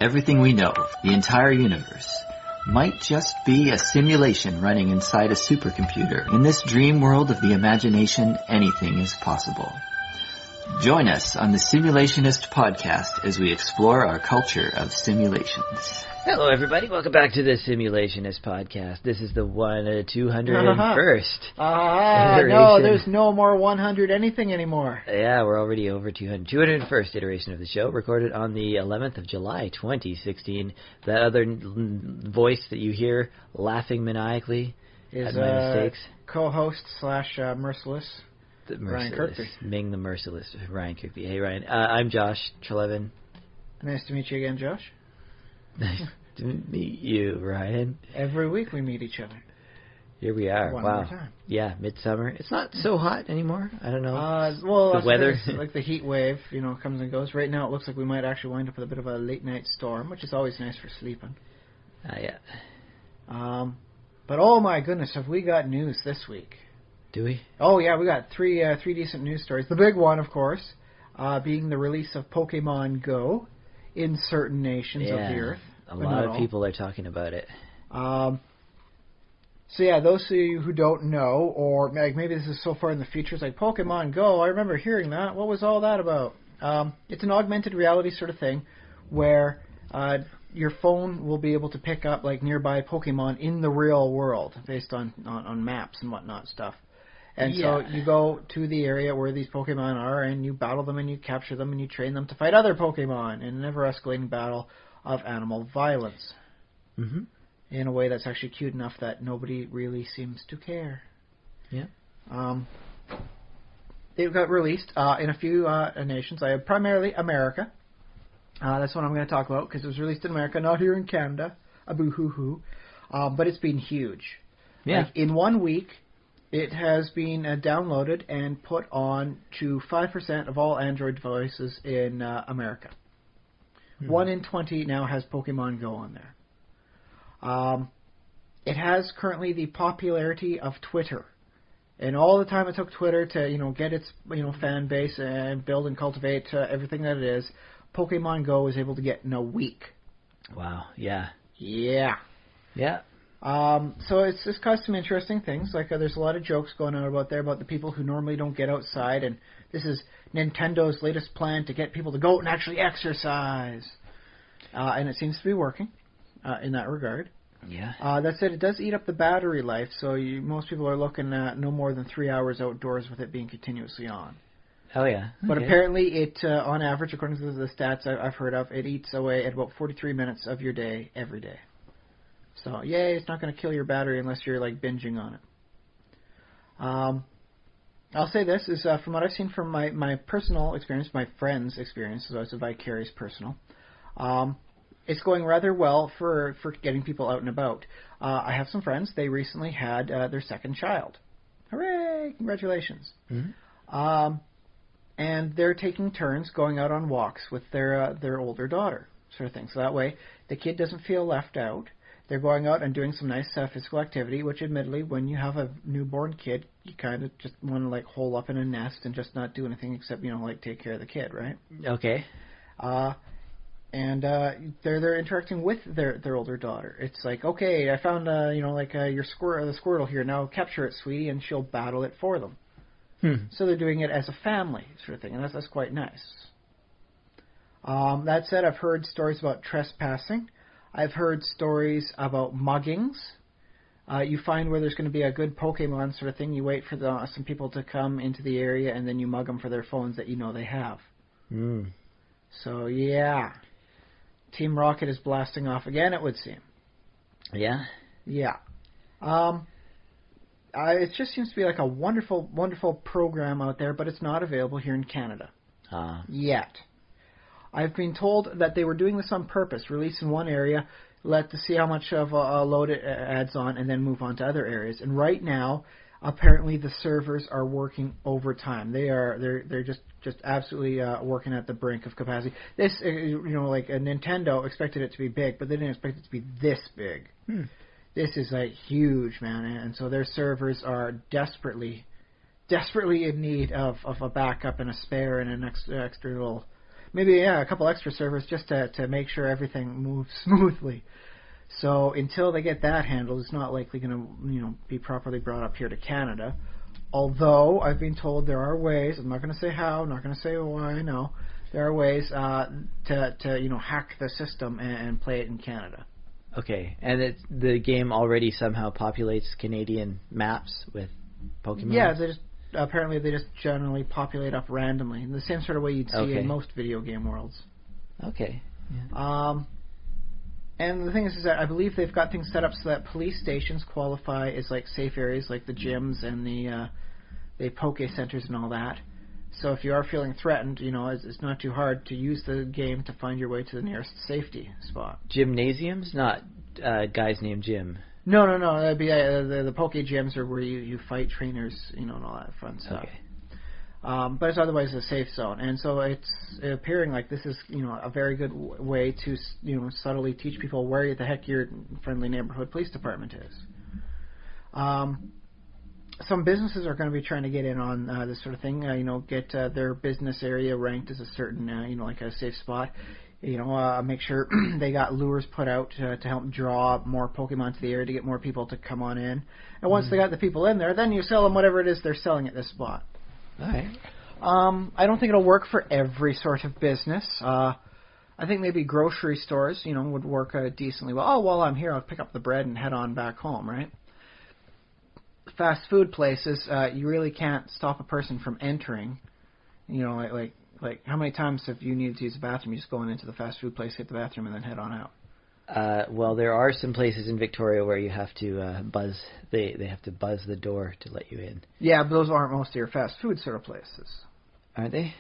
Everything we know, the entire universe, might just be a simulation running inside a supercomputer. In this dream world of the imagination, anything is possible. Join us on the Simulationist podcast as we explore our culture of simulations. Hello, everybody. Welcome back to the Simulationist podcast. This is the 201st. No, there's no more 100 anything anymore. Yeah, we're already over 200. 201st iteration of the show, recorded on the 11th of July, 2016. That other voice that you hear laughing maniacally at my mistakes. Co-host / merciless. Ryan Kirkby. Ming the Merciless, Ryan Kirkby. Hey, Ryan. I'm Josh Trelevin. Nice to meet you again, Josh. Nice to meet you, Ryan. Every week we meet each other. Here we are. One wow. more time. Yeah, midsummer. It's not so hot anymore. I don't know. The weather. Like the heat wave, comes and goes. Right now it looks like we might actually wind up with a bit of a late night storm, which is always nice for sleeping. Yeah. But oh my goodness, have we got news this week? Do we? Oh yeah, we got three decent news stories. The big one, of course, being the release of Pokemon Go in certain nations of the Earth. A lot of people are talking about it. So yeah, those of you who don't know, or maybe this is so far in the future, it's like Pokemon Go, I remember hearing that. What was all that about? It's an augmented reality sort of thing where your phone will be able to pick up like nearby Pokemon in the real world based on maps and whatnot stuff. And so you go to the area where these Pokemon are, and you battle them, and you capture them, and you train them to fight other Pokemon in a never-escalating battle of animal violence. Mm-hmm. In a way that's actually cute enough that nobody really seems to care. Yeah. It got released in a few nations, primarily America. That's what I'm going to talk about, because it was released in America, not here in Canada. Boo-hoo-hoo. But it's been huge. Yeah. Like, in 1 week, it has been downloaded and put on to 5% of all Android devices in America. 1 in 20 now has Pokemon Go on there. It has currently the popularity of Twitter. And all the time it took Twitter to, get its, fan base and build and cultivate everything that it is, Pokemon Go was able to get in a week. Wow, yeah. Yeah. Yeah. So it's just caused some interesting things. Like there's a lot of jokes going on about the people who normally don't get outside, and this is Nintendo's latest plan to get people to go out and actually exercise. And it seems to be working in that regard. Yeah. That said, it does eat up the battery life, so most people are looking at no more than 3 hours outdoors with it being continuously on. Oh, yeah. Okay. But apparently it, on average, according to the stats I've heard of, it eats away at about 43 minutes of your day every day. So, yay, it's not going to kill your battery unless you're, binging on it. I'll say this, is from what I've seen from my personal experience, my friend's experience, so it's a vicarious personal, it's going rather well for getting people out and about. I have some friends, they recently had their second child. Hooray! Congratulations. Mm-hmm. And they're taking turns going out on walks with their older daughter, sort of thing. So that way, the kid doesn't feel left out. They're going out and doing some nice physical activity, which admittedly, when you have a newborn kid, you kind of just want to hole up in a nest and just not do anything except, take care of the kid, right? Okay. And they're interacting with their older daughter. It's like, okay, I found your the Squirtle here. Now capture it, sweetie, and she'll battle it for them. So they're doing it as a family sort of thing, and that's quite nice. That said, I've heard stories about trespassing. I've heard stories about muggings. You find where there's going to be a good Pokemon sort of thing. You wait for some people to come into the area, and then you mug them for their phones that they have. So, yeah. Team Rocket is blasting off again, it would seem. Yeah? Yeah. It just seems to be a wonderful, wonderful program out there, but it's not available here in Canada. Yet. I've been told that they were doing this on purpose, release in one area, to see how much of a load it adds on, and then move on to other areas. And right now, apparently the servers are working overtime. They're just absolutely working at the brink of capacity. This, like a Nintendo expected it to be big, but they didn't expect it to be this big. This is huge, man, and so their servers are desperately in need of a backup and a spare and an extra little maybe a couple extra servers just to make sure everything moves smoothly. So until they get that handled, it's not likely going to be properly brought up here to Canada. Although I've been told there are ways. I'm not going to say how. I'm not going to say why. No, there are ways to hack the system and play it in Canada. Okay, and the game already somehow populates Canadian maps with Pokemon? Yeah, apparently they just generally populate up randomly in the same sort of way you'd see in most video game worlds. Okay. Yeah. And the thing is that I believe they've got things set up so that police stations qualify as like safe areas, like the gyms and the Poke Centers and all that. So if you are feeling threatened, it's not too hard to use the game to find your way to the nearest safety spot. Gymnasiums, not guys named Jim. No. That'd be the Poke Gyms are where you fight trainers, and all that fun stuff. Okay. But it's otherwise a safe zone, and so it's appearing like this is a very good way to subtly teach people where the heck your friendly neighborhood police department is. Some businesses are going to be trying to get in on this sort of thing. Get their business area ranked as a certain like a safe spot. Make sure they got lures put out to help draw more Pokemon to the area to get more people to come on in. And once they got the people in there, then you sell them whatever it is they're selling at this spot. All right. I don't think it'll work for every sort of business. I think maybe grocery stores, would work decently well. Oh, while I'm here, I'll pick up the bread and head on back home, right? Fast food places, you really can't stop a person from entering. Like how many times have you needed to use the bathroom? You just go into the fast food place, hit the bathroom, and then head on out. Well, there are some places in Victoria where you have to buzz. They have to buzz the door to let you in. Yeah, but those aren't most of your fast food sort of places. Aren't they?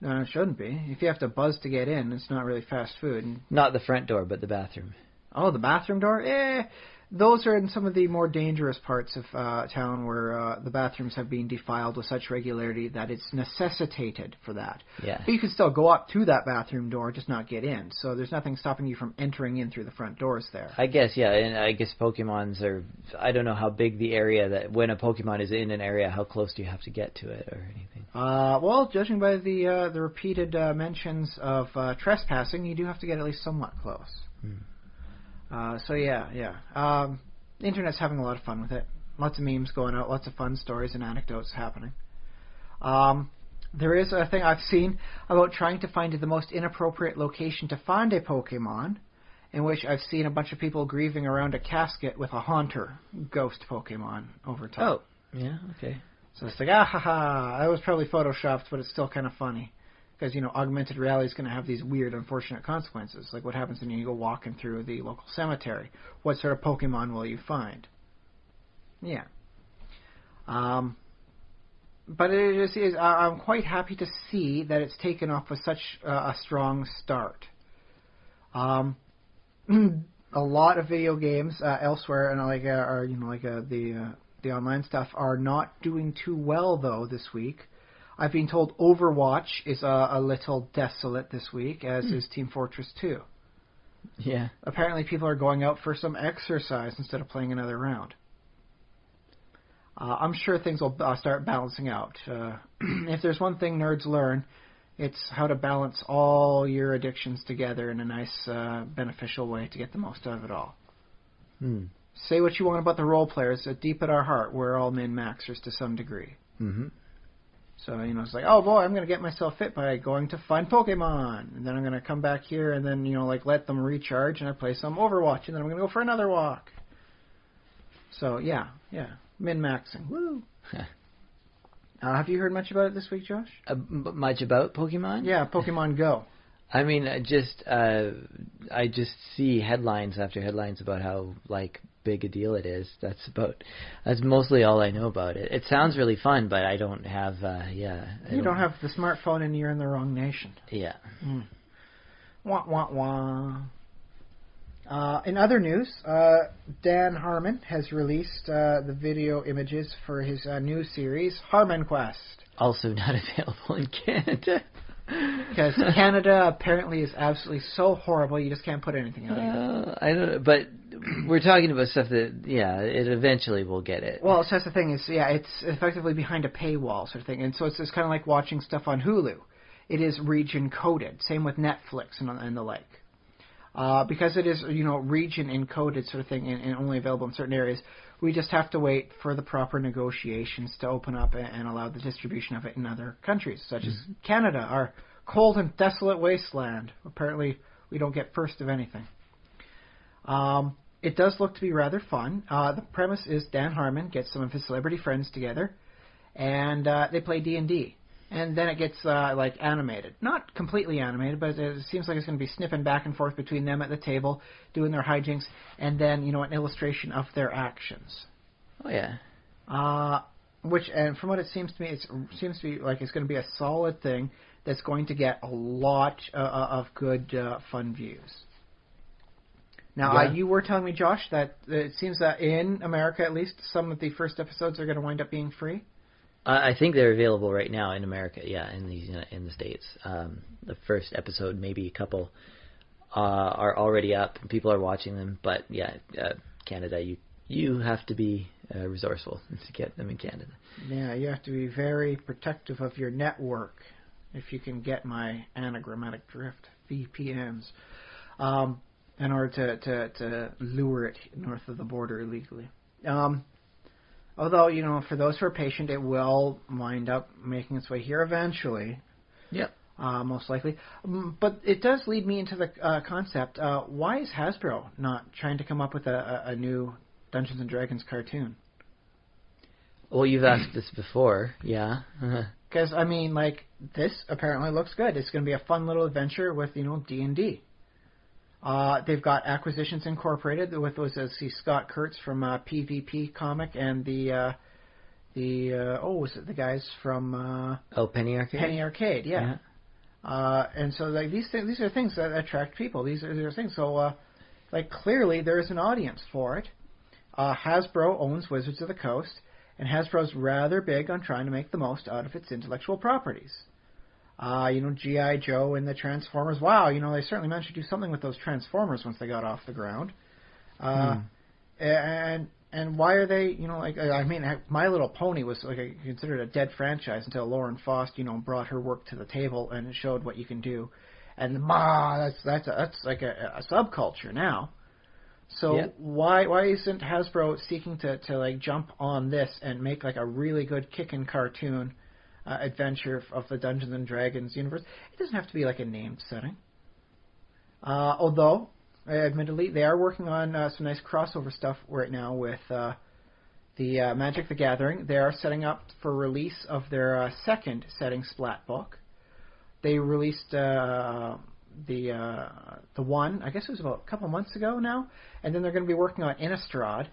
No, it shouldn't be. If you have to buzz to get in, it's not really fast food. Not the front door, but the bathroom. Oh, the bathroom door? Those are in some of the more dangerous parts of town where the bathrooms have been defiled with such regularity that it's necessitated for that. Yeah. But you can still go up to that bathroom door, just not get in. So there's nothing stopping you from entering in through the front doors there. I guess, yeah. And I guess Pokemons are... I don't know how big the area that... When a Pokemon is in an area, how close do you have to get to it or anything? Well, judging by the repeated mentions of trespassing, you do have to get at least somewhat close. So yeah. The internet's having a lot of fun with it. Lots of memes going out, lots of fun stories and anecdotes happening. There is a thing I've seen about trying to find the most inappropriate location to find a Pokemon, in which I've seen a bunch of people grieving around a casket with a Haunter ghost Pokemon over top. Oh, yeah, okay. So it's like, that was probably photoshopped, but it's still kind of funny. Because, augmented reality is going to have these weird, unfortunate consequences. Like what happens when you go walking through the local cemetery. What sort of Pokemon will you find? Yeah. But it is, I'm quite happy to see that it's taken off with such a strong start. A lot of video games elsewhere, and the online stuff, are not doing too well, though, this week. I've been told Overwatch is a little desolate this week, as is Team Fortress 2. Yeah. Apparently people are going out for some exercise instead of playing another round. I'm sure things will start balancing out. If there's one thing nerds learn, it's how to balance all your addictions together in a nice, beneficial way to get the most out of it all. Say what you want about the role players, but deep at our heart, we're all min-maxers to some degree. Mm-hmm. So, it's like, oh boy, I'm going to get myself fit by going to find Pokemon. And then I'm going to come back here and then, let them recharge and I play some Overwatch. And then I'm going to go for another walk. So, yeah. Min-maxing. Woo! Have you heard much about it this week, Josh? Much about Pokemon? Yeah, Pokemon Go. I mean, I just see headlines after headlines about how, big a deal it is. That's mostly all I know about it. It sounds really fun, but I don't have, You don't have the smartphone and you're in the wrong nation. Yeah. Wah, wah, wah. In other news, Dan Harmon has released the video images for his new series, Harmon Quest. Also not available in Canada. Because Canada apparently is absolutely so horrible, you just can't put anything out. I don't know, but we're talking about stuff that, it eventually will get it. Well, so that's the thing is, it's effectively behind a paywall sort of thing, and so it's kind of like watching stuff on Hulu. it is region coded. Same with Netflix and the like. Because it is, region encoded sort of thing and only available in certain areas, we just have to wait for the proper negotiations to open up and allow the distribution of it in other countries, such as Canada, our cold and desolate wasteland. Apparently, we don't get first of anything. It does look to be rather fun. The premise is Dan Harmon gets some of his celebrity friends together, and they play D&D. And then it gets animated. Not completely animated, but it seems like it's going to be snipping back and forth between them at the table, doing their hijinks, and then, an illustration of their actions. Oh, yeah. And from what it seems to me, it seems to be like it's going to be a solid thing that's going to get a lot of good, fun views. Now, you were telling me, Josh, that it seems that in America, at least, some of the first episodes are going to wind up being free? I think they're available right now in America, in the States. The first episode, maybe a couple, are already up, and people are watching them. But, Canada, you have to be resourceful to get them in Canada. Yeah, you have to be very protective of your network, if you can get my anagrammatic drift, VPNs, in order to lure it north of the border illegally. Although, for those who are patient, it will wind up making its way here eventually. Yep. Most likely. But it does lead me into the concept, why is Hasbro not trying to come up with a new Dungeons & Dragons cartoon? Well, you've asked this before, yeah. Because, this apparently looks good. It's going to be a fun little adventure with, D&D. They've got Acquisitions Incorporated with Scott Kurtz from PvP Comic and the guys from Penny Arcade. Penny Arcade, yeah. And so these are things that attract people. These are things. So clearly there is an audience for it. Hasbro owns Wizards of the Coast, and Hasbro's rather big on trying to make the most out of its intellectual properties. G.I. Joe and the Transformers. Wow, they certainly managed to do something with those Transformers once they got off the ground. And why are they, My Little Pony was considered a dead franchise until Lauren Faust, brought her work to the table and showed what you can do. And that's like a subculture now. So why isn't Hasbro seeking to jump on this and make a really good kickin' cartoon adventure of the Dungeons and Dragons universe? It doesn't have to be a named setting. Although, admittedly, they are working on some nice crossover stuff right now with the Magic the Gathering. They are setting up for release of their second setting splat book. They released the one, I guess it was about a couple months ago now, and then they're going to be working on Innistrad,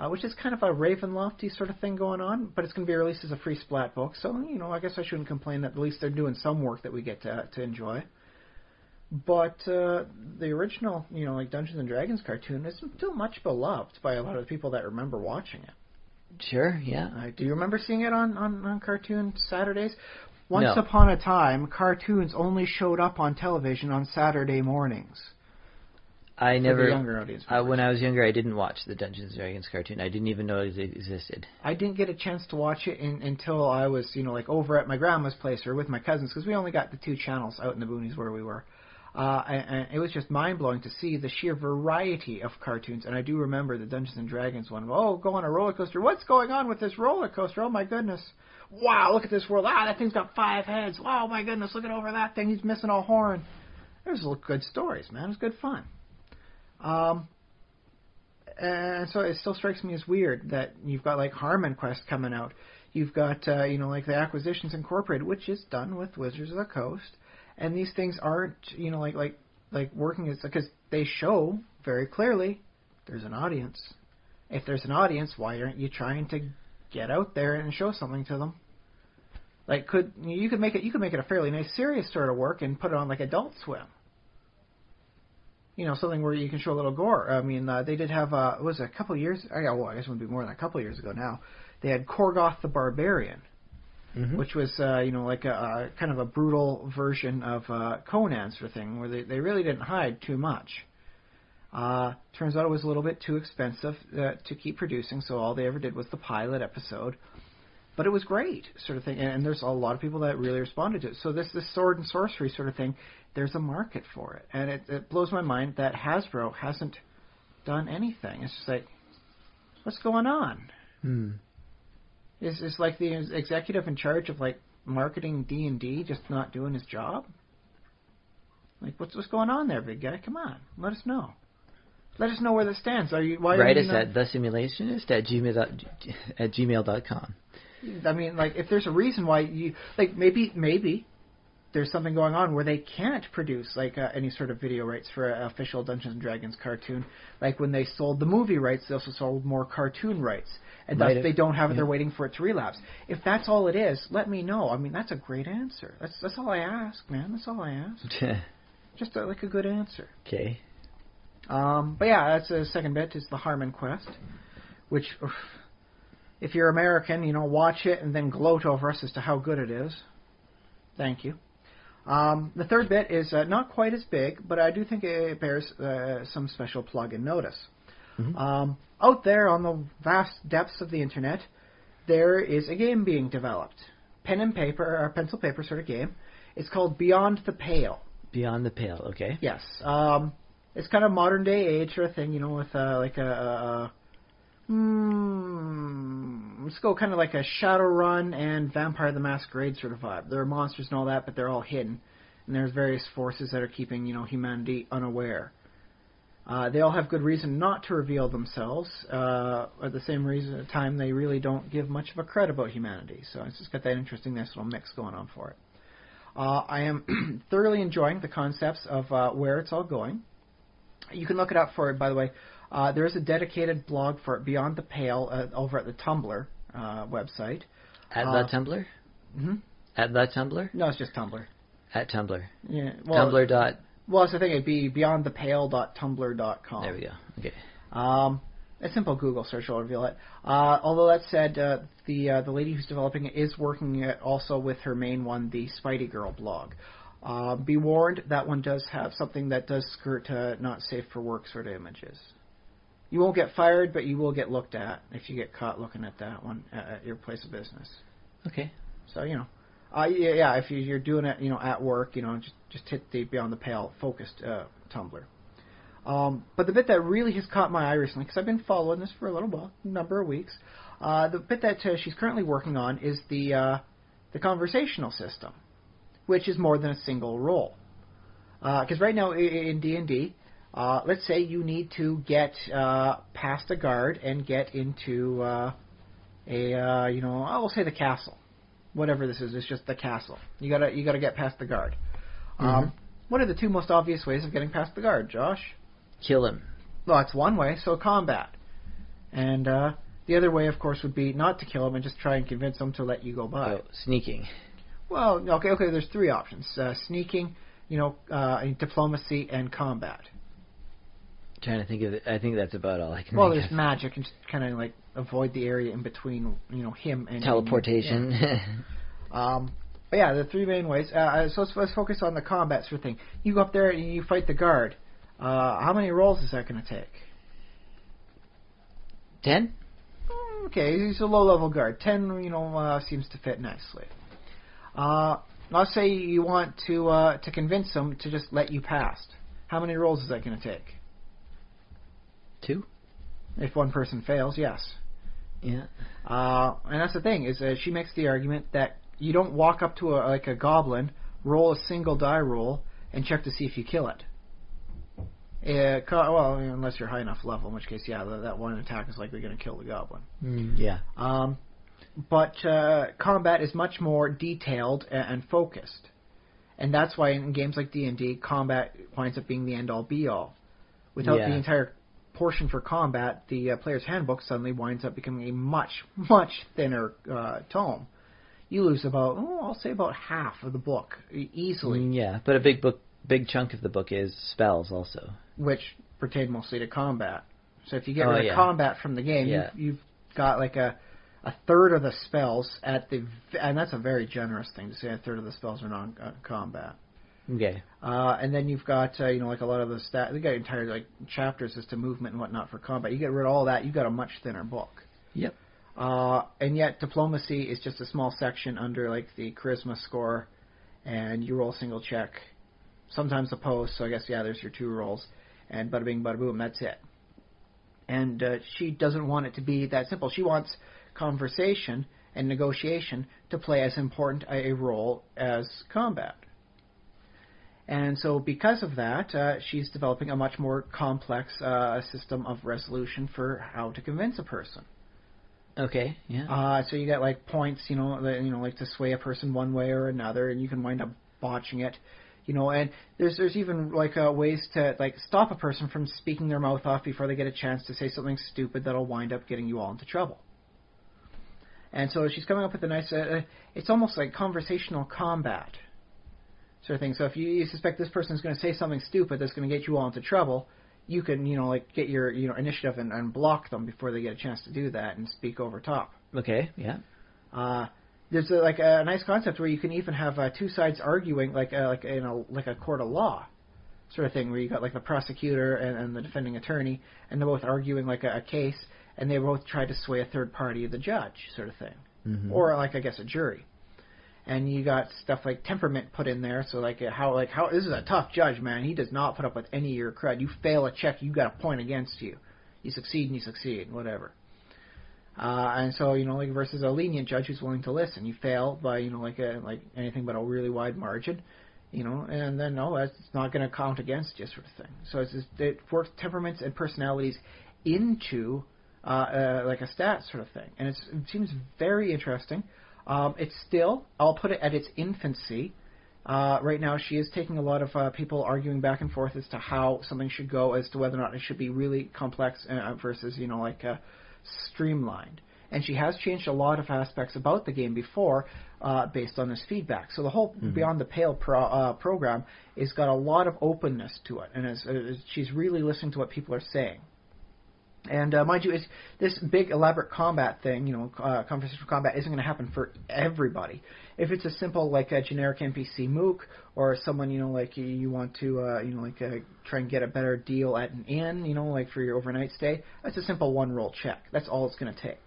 which is kind of a Ravenlofty sort of thing going on, but it's going to be released as a free splat book. So, I guess I shouldn't complain that at least they're doing some work that we get to enjoy. But the original, Dungeons and Dragons cartoon is still much beloved by a lot of the people that remember watching it. Sure, yeah. Do you remember seeing it on Cartoon Saturdays? Once upon a time, cartoons only showed up on television on Saturday mornings. I never. The younger audience when I was younger, I didn't watch the Dungeons and Dragons cartoon. I didn't even know it existed. I didn't get a chance to watch it until I was, over at my grandma's place or with my cousins, because we only got the two channels out in the boonies where we were. And it was just mind-blowing to see the sheer variety of cartoons. And I do remember the Dungeons and Dragons one. Oh, go on a roller coaster. What's going on with this roller coaster? Oh, my goodness. Wow, look at this world. That thing's got 5 heads. Wow, my goodness, look at over that thing. He's missing a horn. There's good stories, man. It was good fun. And so it still strikes me as weird that you've got Harmon Quest coming out. You've got, the Acquisitions Incorporated, which is done with Wizards of the Coast. And these things aren't, working because they show very clearly there's an audience. If there's an audience, why aren't you trying to get out there and show something to them? You could make it a fairly nice serious sort of work and put it on Adult Swim. Something where you can show a little gore. I mean, they did have it was a couple of years. I guess it would be more than a couple of years ago now. They had Korgoth the Barbarian. Mm-hmm. Which was, a kind of a brutal version of Conan sort of thing, where they really didn't hide too much. Turns out it was a little bit too expensive to keep producing, so all they ever did was the pilot episode. But it was great, sort of thing. And there's a lot of people that really responded to it. So this sword and sorcery sort of thing, there's a market for it. And it blows my mind that Hasbro hasn't done anything. It's just like, what's going on? Is like the executive in charge of like marketing D&D just not doing his job? Like, what's going on there, big guy? Come on, let us know. Let us know where this stands. Write us at thesimulationist@gmail.com. I mean, like, if there's a reason why you like, maybe there's something going on where they can't produce like any sort of video rights for an official Dungeons and Dragons cartoon. Like when they sold the movie rights, they also sold more cartoon rights, and thus they don't have it. They're waiting for it to relapse. If that's all it is, let me know. I mean, that's a great answer. That's all I ask, man. That's all I ask. Just like a good answer. Okay. But yeah, that's the second bit is the Harmon Quest, which, if you're American, watch it and then gloat over us as to how good it is. Thank you. The third bit is not quite as big, but I do think it bears some special plug and notice. Out there on the vast depths of the internet, there is a game being developed. Pen and paper, or pencil paper sort of game. It's called Beyond the Pale. Beyond the Pale, okay. Yes. It's kind of modern day age sort of thing, with like let's go kind of like a Shadowrun and Vampire the Masquerade sort of vibe. There are monsters and all that, but they're all hidden. And there's various forces that are keeping, humanity unaware. They all have good reason not to reveal themselves. At the same time, they really don't give much of a cred about humanity. So it's just got that interesting, nice little mix going on for it. I am thoroughly enjoying the concepts of where it's all going. You can look it up for it, by the way. There is a dedicated blog for it, Beyond the Pale, over at the Tumblr website. At the Tumblr? Mm-hmm. At the Tumblr? No, it's just Tumblr. At Tumblr. Yeah. Well, Tumblr. Well, it's the thing. It'd be beyondthepale.tumblr.com. There we go. Okay. A simple Google search will reveal it. Although that said, the lady who's developing it is working also with her main one, the Spidey Girl blog. Be warned, that one does have something that does skirt not safe for work sort of images. You won't get fired, but you will get looked at if you get caught looking at that one at your place of business. Okay. So, yeah, if you're doing it, at work, just hit the Beyond the Pale focused Tumblr. But the bit that really has caught my eye recently, because I've been following this for a little while, a number of weeks, the bit that she's currently working on is the conversational system, which is more than a single role. Because right now in D&D, let's say you need to get past a guard and get into I will say the castle. Whatever this is, it's just the castle. You gotta get past the guard. What are the two most obvious ways of getting past the guard, Josh? Kill him. Well, that's one way, so combat. And the other way, of course, would be not to kill him and just try and convince him to let you go by. Oh, sneaking. Well, okay, there's three options. Sneaking, diplomacy, and combat. Trying to think of it. I think that's about all I can Well, think there's of. magic and just kind of like avoid the area in between, him and... Teleportation. Yeah. But yeah, the three main ways. So let's focus on the combat sort of thing. You go up there and you fight the guard. How many rolls is that going to take? 10? Okay, he's a low-level guard. 10, seems to fit nicely. Let's say you want to convince him to just let you past. How many rolls is that going to take? 2? If one person fails, yes. Yeah. And that's the thing, is she makes the argument that you don't walk up to a goblin, roll a single die roll, and check to see if you kill it. Well, unless you're high enough level, in which case, yeah, that one attack is likely going to kill the goblin. Yeah. But combat is much more detailed and focused. And that's why in games like D&D, combat winds up being the end-all, be-all. Without the entire portion for combat, the player's handbook suddenly winds up becoming a much, much thinner tome. You lose about, I'll say about half of the book, easily. Yeah, but a big chunk of the book is spells also. Which pertain mostly to combat. So if you get rid of combat from the game, you've got like a third of the spells and that's a very generous thing to say, a third of the spells are non-combat. Okay. And then you've got, like a lot of the they got entire like chapters as to movement and whatnot for combat. You get rid of all that, you've got a much thinner book. Yep. And yet diplomacy is just a small section under like the charisma score, and you roll a single check, sometimes opposed, so I guess, yeah, there's your 2 rolls, and bada bing, bada boom, that's it. And she doesn't want it to be that simple. She wants conversation and negotiation to play as important a role as combat. And so because of that, she's developing a much more complex system of resolution for how to convince a person. Okay, yeah. So you get like points, like to sway a person one way or another, and you can wind up botching it. And there's even like ways to like stop a person from speaking their mouth off before they get a chance to say something stupid that'll wind up getting you all into trouble. And so she's coming up with a nice, it's almost like conversational combat sort of thing. So if you suspect this person is going to say something stupid that's going to get you all into trouble, you can, like get your, initiative and block them before they get a chance to do that and speak over top. Okay, yeah. There's a nice concept where you can even have 2 sides arguing like in a court of law sort of thing, where you got like the prosecutor and the defending attorney, and they're both arguing like a case, and they both try to sway a third party, the judge sort of thing, or like I guess a jury. And you got stuff like temperament put in there, so like how this is a tough judge, man. He does not put up with any of your crud. You fail a check, you got a point against you. You succeed and you succeed, whatever. And so, like versus a lenient judge who's willing to listen. You fail by, like anything but a really wide margin, and then no, it's not going to count against you, sort of thing. So it works temperaments and personalities into like a stat sort of thing, and it seems very interesting. It's still, I'll put it at its infancy. Right now, she is taking a lot of people arguing back and forth as to how something should go, as to whether or not it should be really complex versus, streamlined. And she has changed a lot of aspects about the game before based on this feedback. So the whole Beyond the Pale program has got a lot of openness to it, and she's really listening to what people are saying. And mind you, this big elaborate combat thing, conversational combat, isn't going to happen for everybody. If it's a simple, like a generic NPC mook, or someone, like you want to, try and get a better deal at an inn, like for your overnight stay, that's a simple 1-roll check. That's all it's going to take.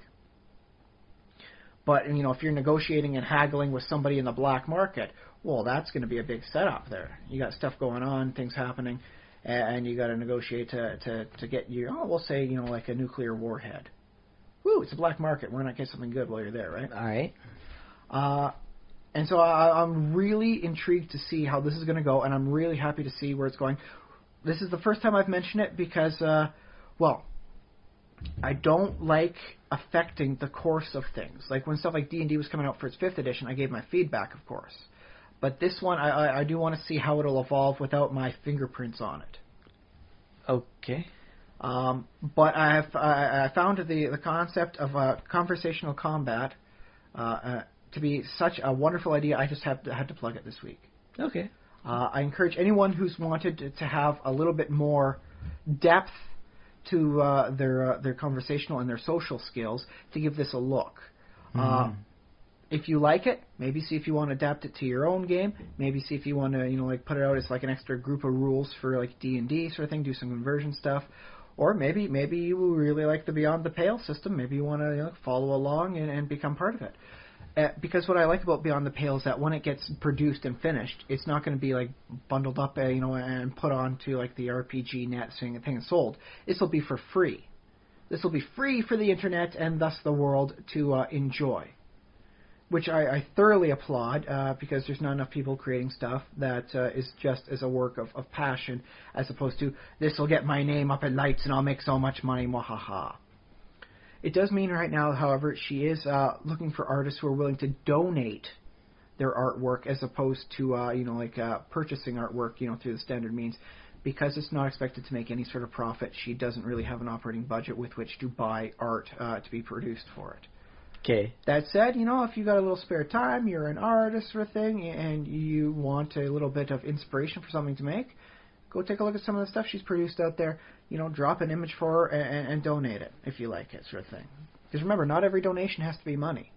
But, if you're negotiating and haggling with somebody in the black market, well, that's going to be a big setup there. You got stuff going on, things happening, and you got to negotiate to get we'll say, like a nuclear warhead. Woo, it's a black market. Why not get something good while you're there, right? All right. And so I'm really intrigued to see how this is going to go, and I'm really happy to see where it's going. This is the first time I've mentioned it because, I don't like affecting the course of things. Like when stuff like D&D was coming out for its 5th edition, I gave my feedback, of course. But this one, I do want to see how it'll evolve without my fingerprints on it. Okay. But I found the concept of conversational combat to be such a wonderful idea. I just had to plug it this week. Okay. I encourage anyone who's wanted to have a little bit more depth to their conversational and their social skills to give this a look. If you like it, maybe see if you want to adapt it to your own game. Maybe see if you want to, put it out as like an extra group of rules for like D&D sort of thing. Do some conversion stuff, or maybe you really like the Beyond the Pale system. Maybe you want to follow along and become part of it. Because what I like about Beyond the Pale is that when it gets produced and finished, it's not going to be like bundled up, and put onto like the RPG net thing and sold. This will be for free. This will be free for the internet and thus the world to enjoy. Which I thoroughly applaud because there's not enough people creating stuff that is just as a work of passion as opposed to this will get my name up in lights and I'll make so much money, mwahaha. It does mean right now, however, she is looking for artists who are willing to donate their artwork as opposed to purchasing artwork through the standard means. Because it's not expected to make any sort of profit, she doesn't really have an operating budget with which to buy art to be produced for it. Okay. That said, if you got a little spare time, you're an artist or a thing, and you want a little bit of inspiration for something to make, go take a look at some of the stuff she's produced out there. Drop an image for her and donate it if you like it, sort of thing. Because remember, not every donation has to be money.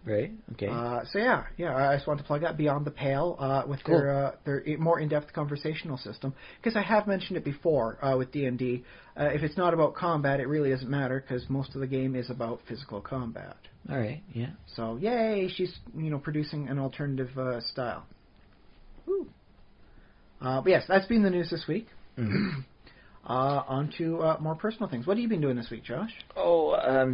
Right. Okay. So yeah, I just wanted to plug that Beyond the Pale with Cool. their more in-depth conversational system, because I have mentioned it before with D&D. If it's not about combat, it really doesn't matter, because most of the game is about physical combat. All right. Yeah. So yay, she's producing an alternative style. Woo. But yes, that's been the news this week. Mm-hmm. On to more personal things. What have you been doing this week, Josh?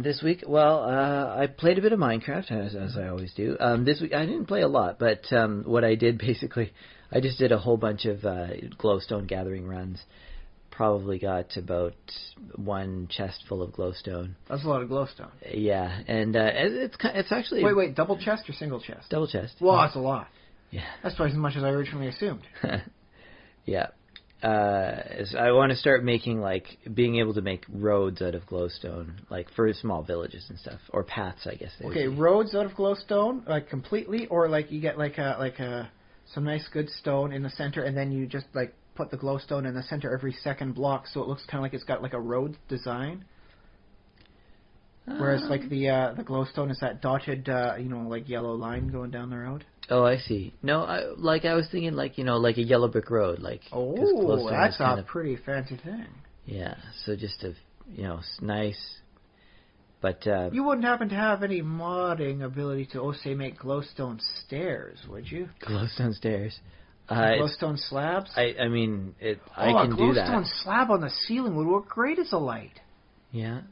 This week, well, I played a bit of Minecraft, as I always do. This week, I didn't play a lot, but what I did, basically, I just did a whole bunch of glowstone gathering runs. Probably got about one chest full of glowstone. That's a lot of glowstone. Yeah, and it's actually... Wait, double chest or single chest? Double chest. Well, that's a lot. Yeah. That's twice as much as I originally assumed. Yeah. I want to start being able to make roads out of glowstone, for small villages and stuff, or paths, I guess. Okay, roads out of glowstone, completely, or you get some nice good stone in the center, and then you just put the glowstone in the center every second block, so it looks kind of like it's got a road design. Whereas the glowstone is that dotted, yellow line going down the road. Oh, I see. No, I was thinking like a yellow brick road, Oh, that's a pretty fancy thing. Yeah, so just nice. But you wouldn't happen to have any modding ability to, say, make glowstone stairs, would you? Glowstone stairs. Glowstone slabs. I can do that. A glowstone slab on the ceiling would work great as a light. Yeah.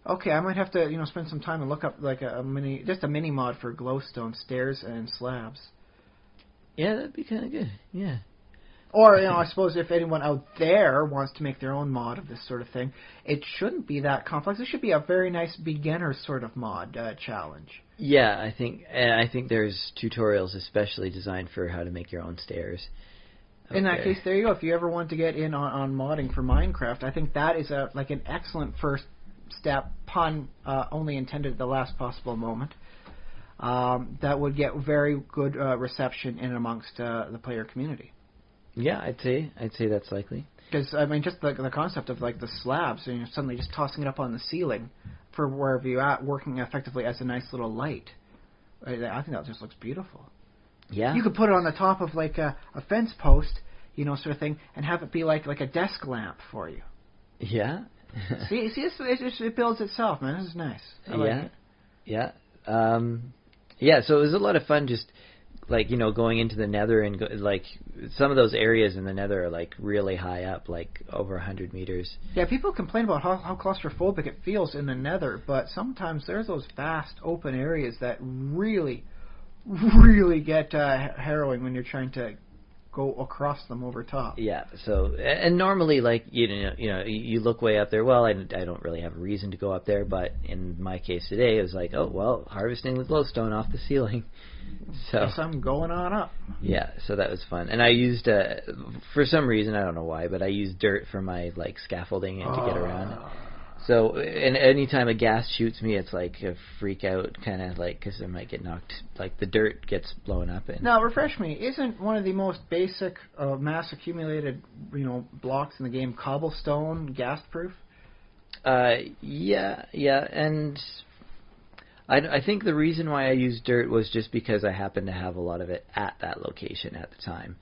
Okay, I might have to, spend some time and look up a mini mod for glowstone stairs and slabs. Yeah, that'd be kind of good. Yeah. Or, I suppose if anyone out there wants to make their own mod of this sort of thing, it shouldn't be that complex. It should be a very nice beginner sort of mod challenge. Yeah, I think there's tutorials especially designed for how to make your own stairs. In that case, there you go. If you ever want to get in on modding for Minecraft, I think that is an excellent first step, pun only intended at the last possible moment, that would get very good reception in amongst the player community. Yeah, I'd say that's likely. Because just the concept of the slabs, and suddenly just tossing it up on the ceiling for wherever you're at, working effectively as a nice little light. I think that just looks beautiful. Yeah. You could put it on the top of a fence post, sort of thing, and have it be like a desk lamp for you. Yeah. see, it builds itself, man. This is nice. I like it. Yeah. Yeah. So it was a lot of fun, just going into the Nether and some of those areas in the Nether are really high up, over 100 meters. Yeah, people complain about how claustrophobic it feels in the Nether, but sometimes there's those vast open areas that really, really get harrowing when you're trying to go across them over top. Yeah. So, and normally, you look way up there. Well, I don't really have a reason to go up there, but in my case today, it was harvesting the glowstone off the ceiling. So guess I'm going on up. Yeah. So that was fun, and I used for some reason, I don't know why, but I used dirt for my scaffolding and to get around. So, and anytime a gas shoots me, it's a freak out kind of because I might get knocked, the dirt gets blown up. Now, refresh me, isn't one of the most basic mass accumulated, blocks in the game cobblestone gas-proof? Yeah, and I think the reason why I used dirt was just because I happened to have a lot of it at that location at the time.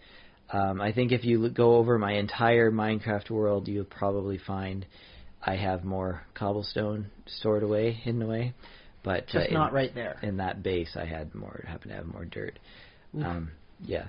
I think if you go over my entire Minecraft world, you'll probably find I have more cobblestone stored away, hidden away, but just not right there. In that base, I happened to have more dirt. Yeah.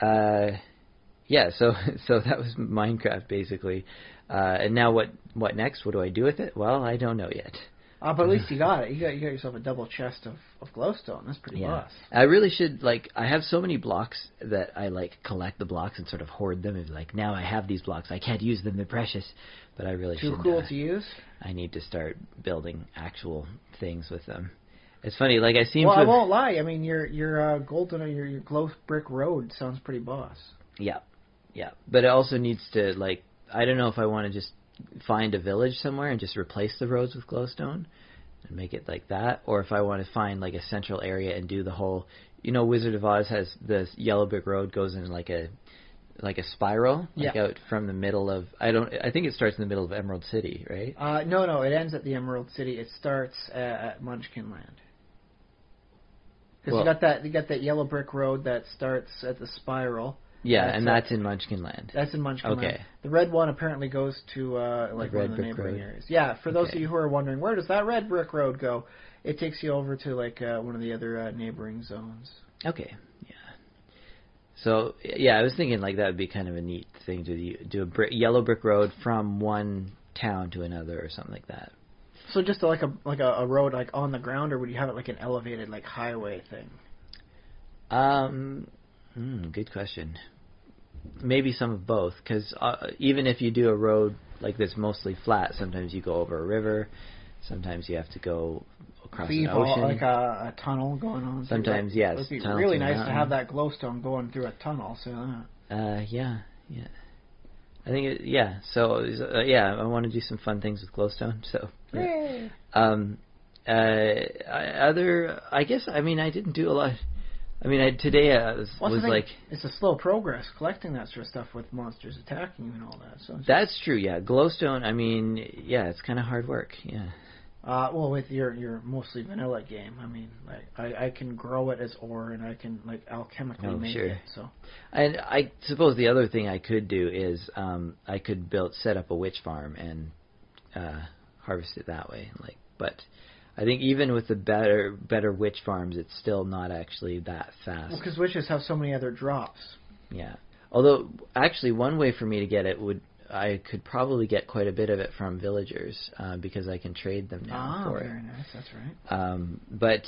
So that was Minecraft basically. And now what next? What do I do with it? Well, I don't know yet. But at least you got it. You got yourself a double chest of glowstone. That's pretty boss. I really should, I have so many blocks that I, collect the blocks and sort of hoard them. It's now I have these blocks. I can't use them. They're precious. But I really should. Too cool to use? I need to start building actual things with them. It's funny, I seem I won't lie. Your golden, your glow brick road sounds pretty boss. Yeah. But it also needs to, I don't know if I want to just find a village somewhere and just replace the roads with glowstone and make it like that, or if I want to find a central area and do the whole, Wizard of Oz has the yellow brick road goes in like a spiral, out from the middle of, I think it starts in the middle of Emerald City, right? No, it ends at the Emerald City. It starts at Munchkin Land. Because you got that yellow brick road that starts at the spiral. Yeah, that's in Munchkinland. That's in Munchkinland. Okay. The red one apparently goes to like one of the neighboring areas. Yeah, for those of you who are wondering, where does that red brick road go? It takes you over to like one of the other neighboring zones. Okay. Yeah. So I was thinking like that would be kind of a neat thing to do a yellow brick road from one town to another or something like that. So just like a road like on the ground, or would you have it like an elevated like highway thing? Good question. Maybe some of both, because even if you do a road like this mostly flat, sometimes you go over a river, sometimes you have to go across an ocean. Like a tunnel going on. Sometimes, yes. It would be really nice to have that glowstone going through a tunnel. So. Yeah. I think So I want to do some fun things with glowstone. So. Yeah. I guess. I mean, I didn't do a lot. I mean, today was like... It's a slow progress collecting that sort of stuff with monsters attacking you and all that. So that's true, yeah. Glowstone, I mean, it's kind of hard work, yeah. Well, with your mostly vanilla game, I mean, like I can grow it as ore and I can like alchemically make it. So. And I suppose the other thing I could do is I could set up a witch farm and harvest it that way, but... I think even with the better witch farms, it's still not actually that fast. Well, because witches have so many other drops. Yeah. Although, actually, one way for me to get it I could probably get quite a bit of it from villagers because I can trade them now for it. Very nice. That's right. But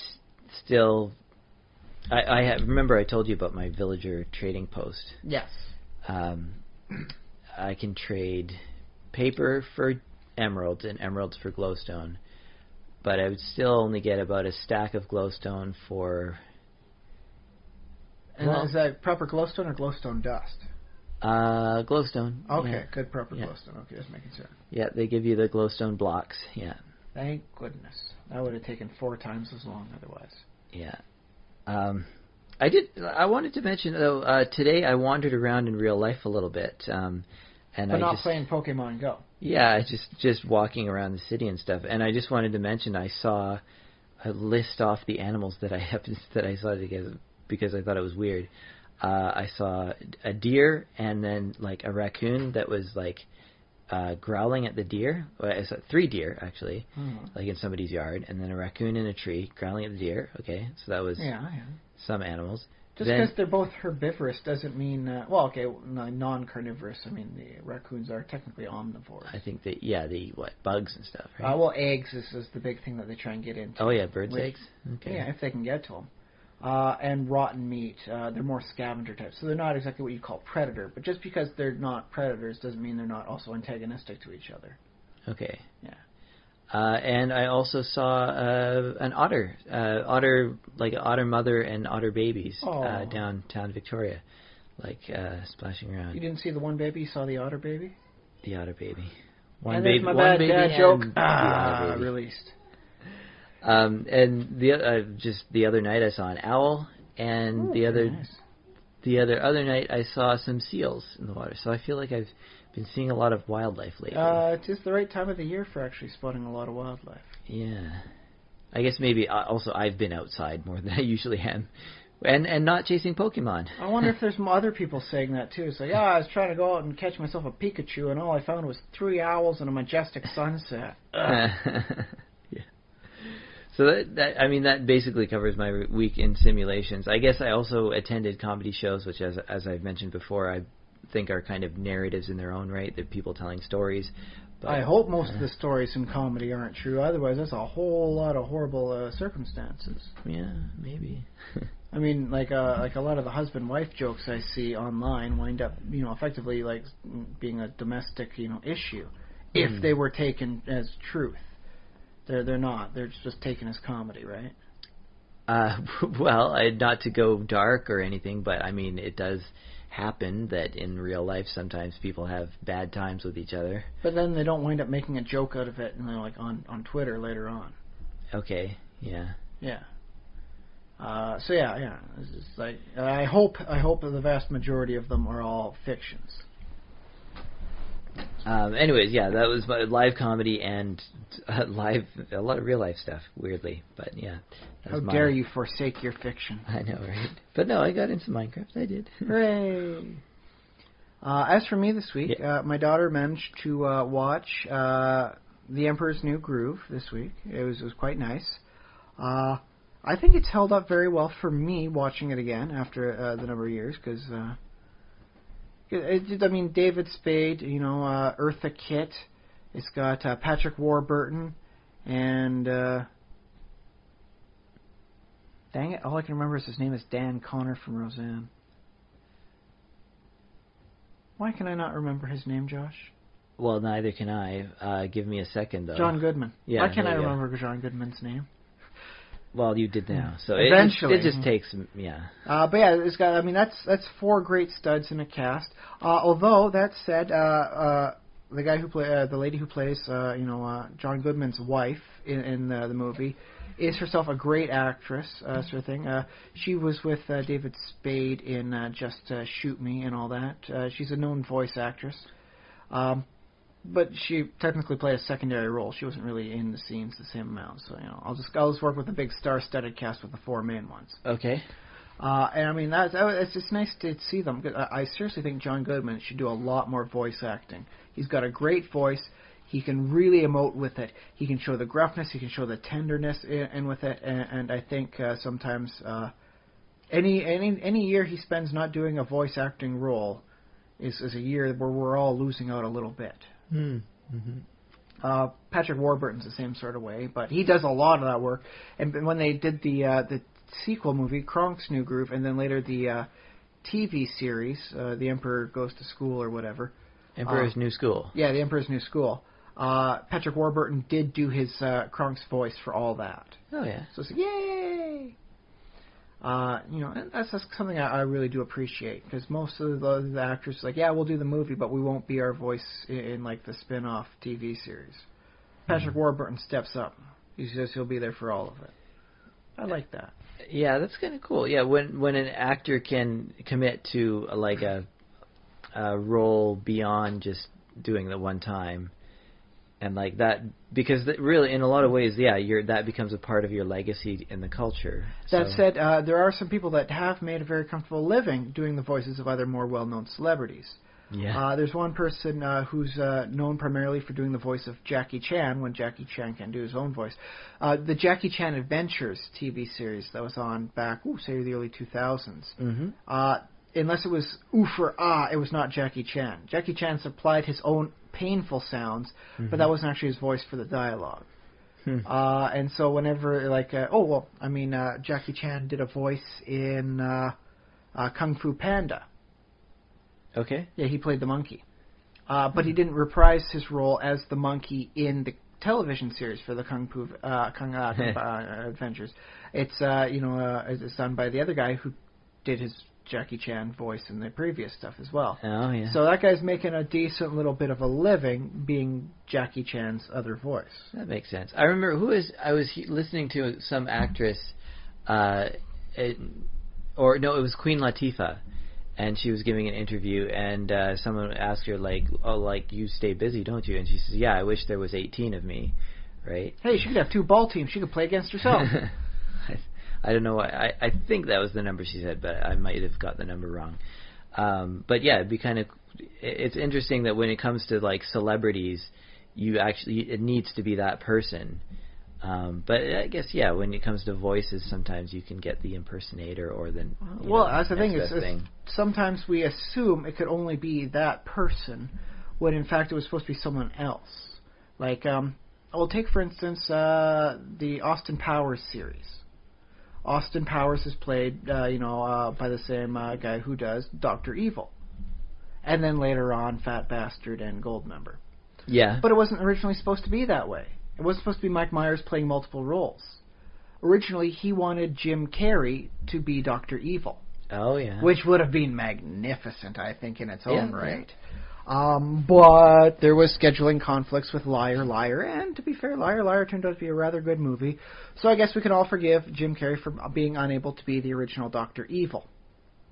still, remember I told you about my villager trading post. Yes. I can trade paper for emeralds and emeralds for glowstone. But I would still only get about a stack of glowstone for... And is that proper glowstone or glowstone dust? Glowstone. Okay, good proper glowstone. Okay, just making sure. Yeah, they give you the glowstone blocks, yeah. Thank goodness. That would have taken 4 times as long otherwise. Yeah. I wanted to mention, though, today I wandered around in real life a little bit. But not playing Pokemon Go. Yeah, just walking around the city and stuff. And I just wanted to mention I saw a list off the animals that I saw because I thought it was weird. I saw a deer and then like a raccoon that was like growling at the deer. Well, I saw 3 deer actually, like in somebody's yard, and then a raccoon in a tree growling at the deer. Okay, so that was some animals. Just because they're both herbivorous doesn't mean... non-carnivorous. I mean, the raccoons are technically omnivores. I think they eat, bugs and stuff, right? Well, eggs is the big thing that they try and get into. Oh, yeah, birds' eggs? Okay. Yeah, if they can get to them. And rotten meat. They're more scavenger types. So they're not exactly what you call predator. But just because they're not predators doesn't mean they're not also antagonistic to each other. Okay. Yeah. And I also saw an otter, like an otter mother and otter babies downtown Victoria, splashing around. You didn't see the one baby, you saw the otter baby? The otter baby. One baby dad joke. Released. And just the other night I saw an owl, and the other night I saw some seals in the water. So I feel like I've been seeing a lot of wildlife lately. It's just the right time of the year for actually spotting a lot of wildlife. Yeah. I guess maybe also I've been outside more than I usually am. And not chasing Pokemon. I wonder if there's some other people saying that too. So I was trying to go out and catch myself a Pikachu, and all I found was 3 owls and a majestic sunset. Yeah. So that basically covers my week in simulations. I guess I also attended comedy shows, which, as I've mentioned before, I think are kind of narratives in their own right. They're people telling stories. But, I hope most of the stories in comedy aren't true. Otherwise, that's a whole lot of horrible circumstances. Yeah, maybe. I mean, like a lot of the husband-wife jokes I see online wind up, effectively like being a domestic, issue, if they were taken as truth. They're not. They're just taken as comedy, right? Well, not to go dark or anything, but I mean, it does happen that in real life sometimes people have bad times with each other. But then they don't wind up making a joke out of it, on Twitter later on. Okay. Yeah. Yeah. So yeah. It's just like I hope that the vast majority of them are all fictions. Anyways, yeah, that was my live comedy and a lot of real life stuff, weirdly. But yeah. How dare you forsake your fiction? I know, right? But no, I got into Minecraft. I did. Hooray! As for me this week, my daughter managed to watch The Emperor's New Groove this week. It was quite nice. I think it's held up very well for me watching it again after the number of years, because David Spade, Eartha Kitt. It's got Patrick Warburton, and dang it, all I can remember is his name is Dan Connor from Roseanne. Why can I not remember his name, Josh? Well, neither can I. Give me a second, though. John Goodman. Yeah, why can't I remember John Goodman's name? Well, you did now, so eventually it just takes, yeah. But yeah, it's got. That's 4 great studs in a cast. Although that said, the guy who the lady who plays, John Goodman's wife in the movie, is herself a great actress, sort of thing. She was with David Spade in Just Shoot Me and all that. She's a known voice actress. But she technically played a secondary role. She wasn't really in the scenes the same amount. So, I'll just work with a big star-studded cast with the 4 main ones. Okay. And it's just nice to see them. I seriously think John Goodman should do a lot more voice acting. He's got a great voice. He can really emote with it. He can show the gruffness. He can show the tenderness in with it. And I think sometimes any year he spends not doing a voice acting role is a year where we're all losing out a little bit. Mm-hmm. Patrick Warburton's the same sort of way, but he does a lot of that work. And when they did the sequel movie, Kronk's New Groove, and then later the TV series, The Emperor Goes to School or whatever. Emperor's New School. Yeah, The Emperor's New School. Patrick Warburton did do his Kronk's voice for all that. Oh, yeah. So it's like, yay! And that's something I really do appreciate, because most of the actors are like, yeah, we'll do the movie, but we won't be our voice in like the spin-off TV series. Patrick Warburton steps up. He says he'll be there for all of it. I like that. Yeah, that's kind of cool. Yeah, when an actor can commit to like a role beyond just doing the one time. And like that, because really, in a lot of ways, yeah, that becomes a part of your legacy in the culture. That said, there are some people that have made a very comfortable living doing the voices of other more well-known celebrities. Yeah. There's one person who's known primarily for doing the voice of Jackie Chan when Jackie Chan can do his own voice. The Jackie Chan Adventures TV series that was on back, say, the early 2000s. Mm-hmm. Unless it was oof or ah, it was not Jackie Chan. Jackie Chan supplied his own painful sounds, but that wasn't actually his voice for the dialogue. And so whenever, Jackie Chan did a voice in Kung Fu Panda. Okay. Yeah, he played the monkey. But he didn't reprise his role as the monkey in the television series for the Kung Fu Adventures. It's it's done by the other guy who did his Jackie Chan voice in the previous stuff as well. Oh, yeah. So that guy's making a decent little bit of a living being Jackie Chan's other voice. That makes sense. I remember I was listening to some actress, it was Queen Latifah, and she was giving an interview, and someone asked her, you stay busy, don't you? And she says, yeah, I wish there was 18 of me, right? Hey, she could have 2 ball teams. She could play against herself. I don't know why. I think that was the number she said, but I might have got the number wrong. But yeah, it'd be it's interesting that when it comes to like celebrities, it needs to be that person. But I guess, yeah, when it comes to voices, sometimes you can get the impersonator or the that's the thing is sometimes we assume it could only be that person when in fact it was supposed to be someone else. Like, take for instance the Austin Powers series. Austin Powers is played, by the same guy who does Dr. Evil, and then later on Fat Bastard and Goldmember. Yeah. But it wasn't originally supposed to be that way. It wasn't supposed to be Mike Myers playing multiple roles. Originally, he wanted Jim Carrey to be Dr. Evil. Oh, yeah. Which would have been magnificent, I think, in its own right. But there was scheduling conflicts with Liar, Liar, and to be fair, Liar, Liar turned out to be a rather good movie. So I guess we can all forgive Jim Carrey for being unable to be the original Dr. Evil.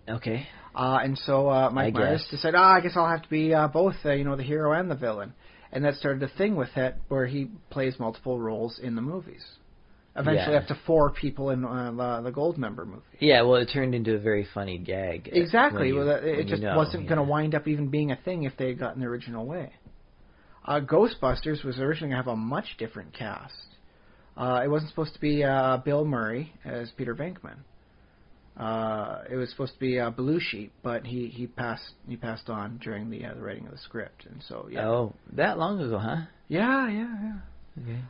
Okay. And so Mike Myers decided, I guess I'll have to be both, the hero and the villain. And that started a thing with it where he plays multiple roles in the movies. Eventually up to 4 people in the Goldmember movie. Yeah, well, it turned into a very funny gag. Exactly. It just wasn't going to wind up even being a thing if they had gotten the original way. Ghostbusters was originally going to have a much different cast. It wasn't supposed to be Bill Murray as Peter Venkman. It was supposed to be Belushi, but he passed on during the writing of the script, and so yeah. Oh, that long ago, huh? Yeah. Okay.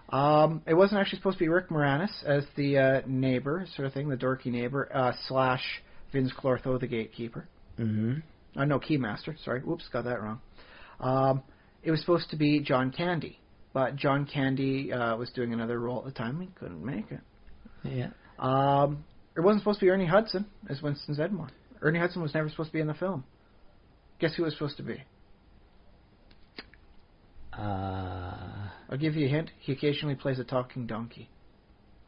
It wasn't actually supposed to be Rick Moranis as the neighbor, sort of thing, the dorky neighbor, / Vince Clortho, the gatekeeper. Mm-hmm. No, Keymaster. Sorry, whoops, got that wrong. It was supposed to be John Candy, but John Candy was doing another role at the time. He couldn't make it. Yeah. It wasn't supposed to be Ernie Hudson as Winston Zeddemore. Ernie Hudson was never supposed to be in the film. Guess who it was supposed to be? I'll give you a hint. He occasionally plays a talking donkey.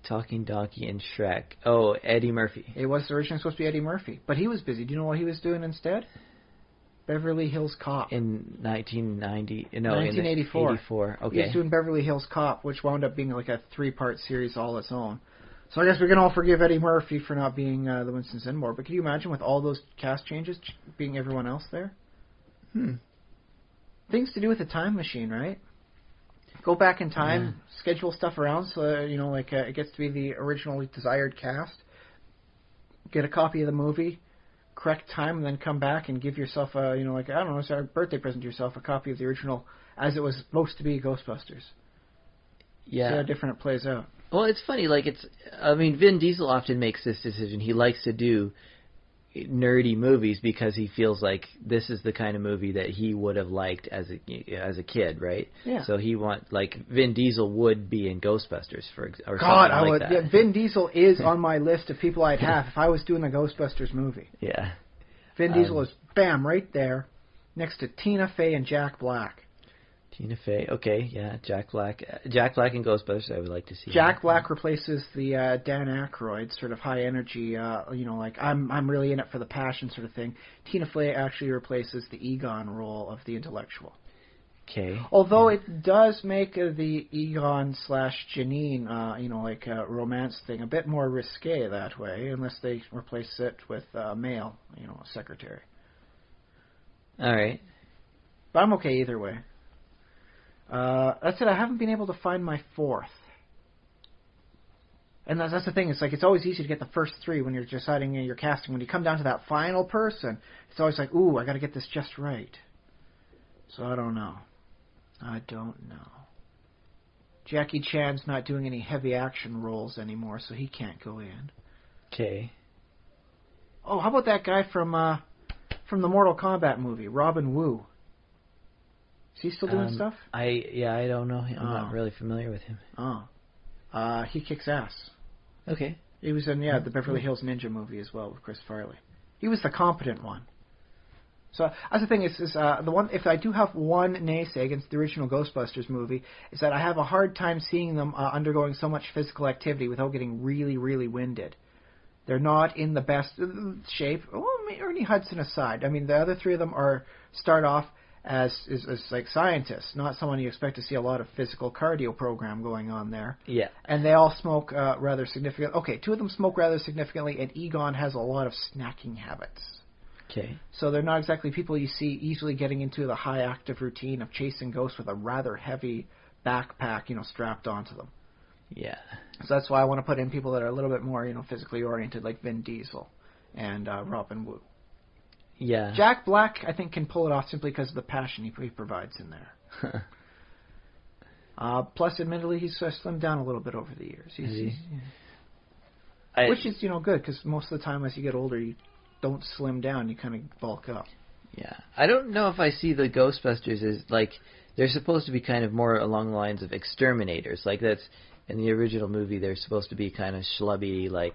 Talking donkey in Shrek. Oh, Eddie Murphy. It was originally supposed to be Eddie Murphy, but he was busy. Do you know what he was doing instead? Beverly Hills Cop. In 1990... No, 1984. In 84. Okay. He was doing Beverly Hills Cop, which wound up being like a 3-part series all its own. So I guess we can all forgive Eddie Murphy for not being the Winston Zeddemore. But can you imagine with all those cast changes being everyone else there? Things to do with a time machine, right? Go back in time, schedule stuff around so it gets to be the originally desired cast. Get a copy of the movie, correct time, and then come back and give yourself it's a birthday present to yourself, a copy of the original as it was supposed to be Ghostbusters. Yeah. See how different it plays out. Well, it's funny. Vin Diesel often makes this decision. He likes to do nerdy movies because he feels like this is the kind of movie that he would have liked as a kid, right? Yeah. So Vin Diesel would be in Ghostbusters or God, something like that. Yeah, Vin Diesel is on my list of people I'd have if I was doing a Ghostbusters movie. Yeah. Vin Diesel is right there, next to Tina Fey and Jack Black. Tina Fey, okay, yeah, Jack Black and Ghostbusters. I would like to see. Jack Black replaces the Dan Aykroyd sort of high energy, I'm really in it for the passion sort of thing. Tina Fey actually replaces the Egon role of the intellectual. Okay. Although it does make the Egon / Janine, romance thing a bit more risque that way, unless they replace it with male, a secretary. All right. But I'm okay either way. That's it. I haven't been able to find my 4th. And that's the thing. It's always easy to get the first 3 when you're deciding your casting. When you come down to that final person, it's always like, ooh, I got to get this just right. So I don't know. Jackie Chan's not doing any heavy action roles anymore, so he can't go in. Okay. Oh, how about that guy from the Mortal Kombat movie, Robin Woo? Is he still doing stuff? I don't know. I'm not really familiar with him. He kicks ass. Okay. He was in the Beverly Hills Ninja movie as well with Chris Farley. He was the competent one. So that's the thing is the one. If I do have one naysay against the original Ghostbusters movie, is that I have a hard time seeing them undergoing so much physical activity without getting really, really winded. They're not in the best shape. Well, Ernie Hudson aside, I mean the other 3 of them start off as like scientists, not someone you expect to see a lot of physical cardio program going on there. Yeah. And they all smoke rather significant. Okay, 2 of them smoke rather significantly, and Egon has a lot of snacking habits. Okay. So they're not exactly people you see easily getting into the high active routine of chasing ghosts with a rather heavy backpack, strapped onto them. Yeah. So that's why I want to put in people that are a little bit more, physically oriented, like Vin Diesel and Robin Woo. Yeah. Jack Black, I think, can pull it off simply because of the passion he provides in there. Plus, admittedly, he's slimmed down a little bit over the years. Which is, good, because most of the time as you get older, you don't slim down, you kind of bulk up. Yeah. I don't know if I see the Ghostbusters as, they're supposed to be kind of more along the lines of exterminators. That's... In the original movie, they're supposed to be kind of schlubby, we'll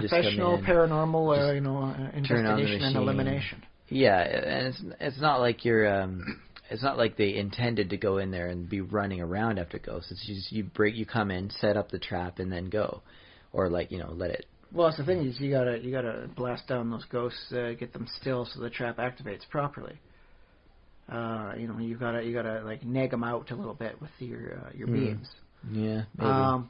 just come in. Professional, paranormal, investigation and elimination. Yeah, and it's not like you're, it's not like they intended to go in there and be running around after ghosts. It's just you come in, set up the trap, and then go, or let it Well, that's the thing is you gotta blast down those ghosts, get them still so the trap activates properly. You gotta like nag them out a little bit with your beams. Yeah, maybe.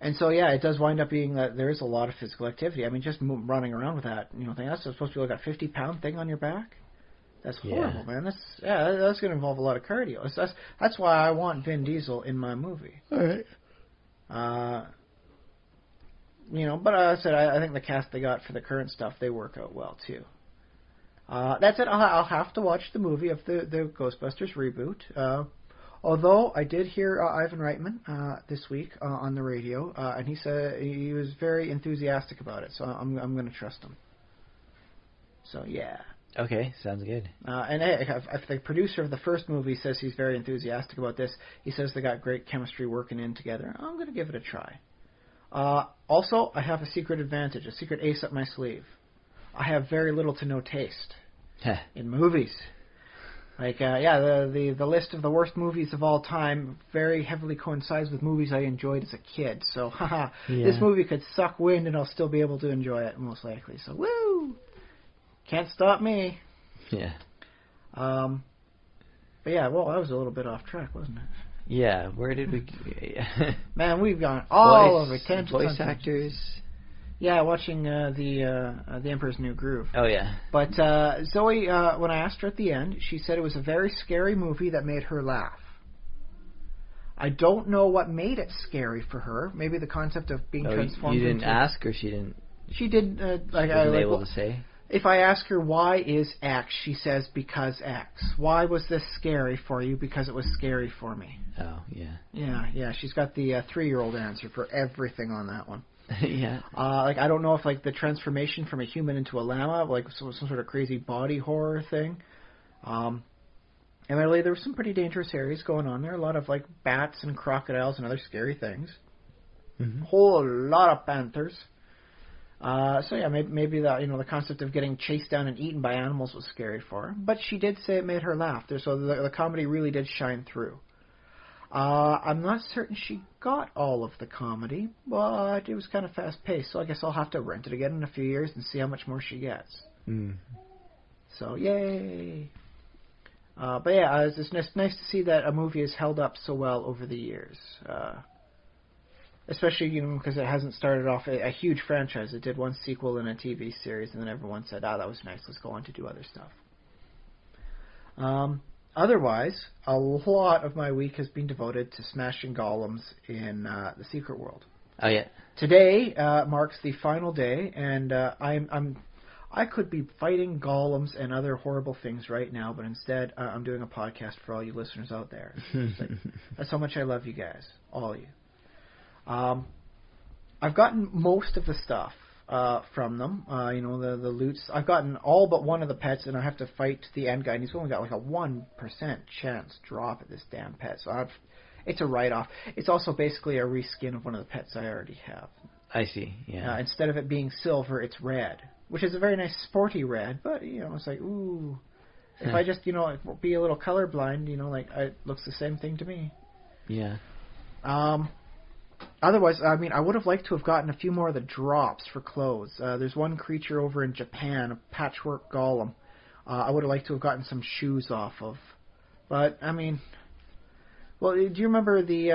And so yeah, it does wind up being that there is a lot of physical activity. I mean, just running around with that, that's supposed to be like a 50-pound thing on your back. That's horrible, man. That's going to involve a lot of cardio. That's why I want Vin Diesel in my movie. All right. But I said I think the cast they got for the current stuff, they work out well too. That's it. I'll have to watch the movie of the Ghostbusters reboot. Although I did hear Ivan Reitman this week on the radio, and he said he was very enthusiastic about it. So I'm going to trust him. So yeah. Okay, sounds good. And hey, if the producer of the first movie says he's very enthusiastic about this, he says they got great chemistry working in together, I'm going to give it a try. Also, I have a secret advantage, a secret ace up my sleeve. I have very little to no taste in movies. Like, the list of the worst movies of all time very heavily coincides with movies I enjoyed as a kid. So, this movie could suck wind and I'll still be able to enjoy it, most likely. So, woo! Can't stop me. Yeah. But yeah, well, that was a little bit off track, wasn't it? Yeah, where did we... Man, we've gone all over tangents. Voice actors. Yeah, watching the Emperor's New Groove. Oh, yeah. But Zoe, when I asked her at the end, she said it was a very scary movie that made her laugh. I don't know what made it scary for her. Maybe the concept of being transformed. You didn't ask, or she didn't... She did. She wasn't able to say? If I ask her why is X, she says because X. Why was this scary for you? Because it was scary for me. Oh, yeah. Yeah. She's got the 3-year-old answer for everything on that one. Yeah. I don't know if like the transformation from a human into a llama, like some sort of crazy body horror thing. Admittedly, there were some pretty dangerous areas going on there. A lot of like bats and crocodiles and other scary things. Mm-hmm. Whole lot of panthers. So yeah, maybe the concept of getting chased down and eaten by animals was scary for her. But she did say it made her laugh. So the comedy really did shine through. I'm not certain she got all of the comedy, but it was kind of fast-paced. So I guess I'll have to rent it again in a few years and see how much more she gets. Mm. So yay! But yeah, it's just nice to see that a movie has held up so well over the years. Especially, because it hasn't started off a huge franchise. It did one sequel and a TV series, and then everyone said, that was nice, let's go on to do other stuff. Otherwise, a lot of my week has been devoted to smashing golems in the Secret World. Oh, yeah. Today marks the final day, and I could be fighting golems and other horrible things right now, but instead I'm doing a podcast for all you listeners out there. That's how much I love you guys, all of you. I've gotten most of the stuff from them. The loots. I've gotten all but one of the pets, and I have to fight the end guy, and he's only got like a 1% chance drop at this damn pet. So it's a write-off. It's also basically a reskin of one of the pets I already have. I see, yeah. Instead of it being silver, it's red, which is a very nice sporty red, but, it's like, ooh. If I just, be a little colorblind, it looks the same thing to me. Yeah. Otherwise, I would have liked to have gotten a few more of the drops for clothes. There's one creature over in Japan, a patchwork golem. I would have liked to have gotten some shoes off of. But, do you remember the,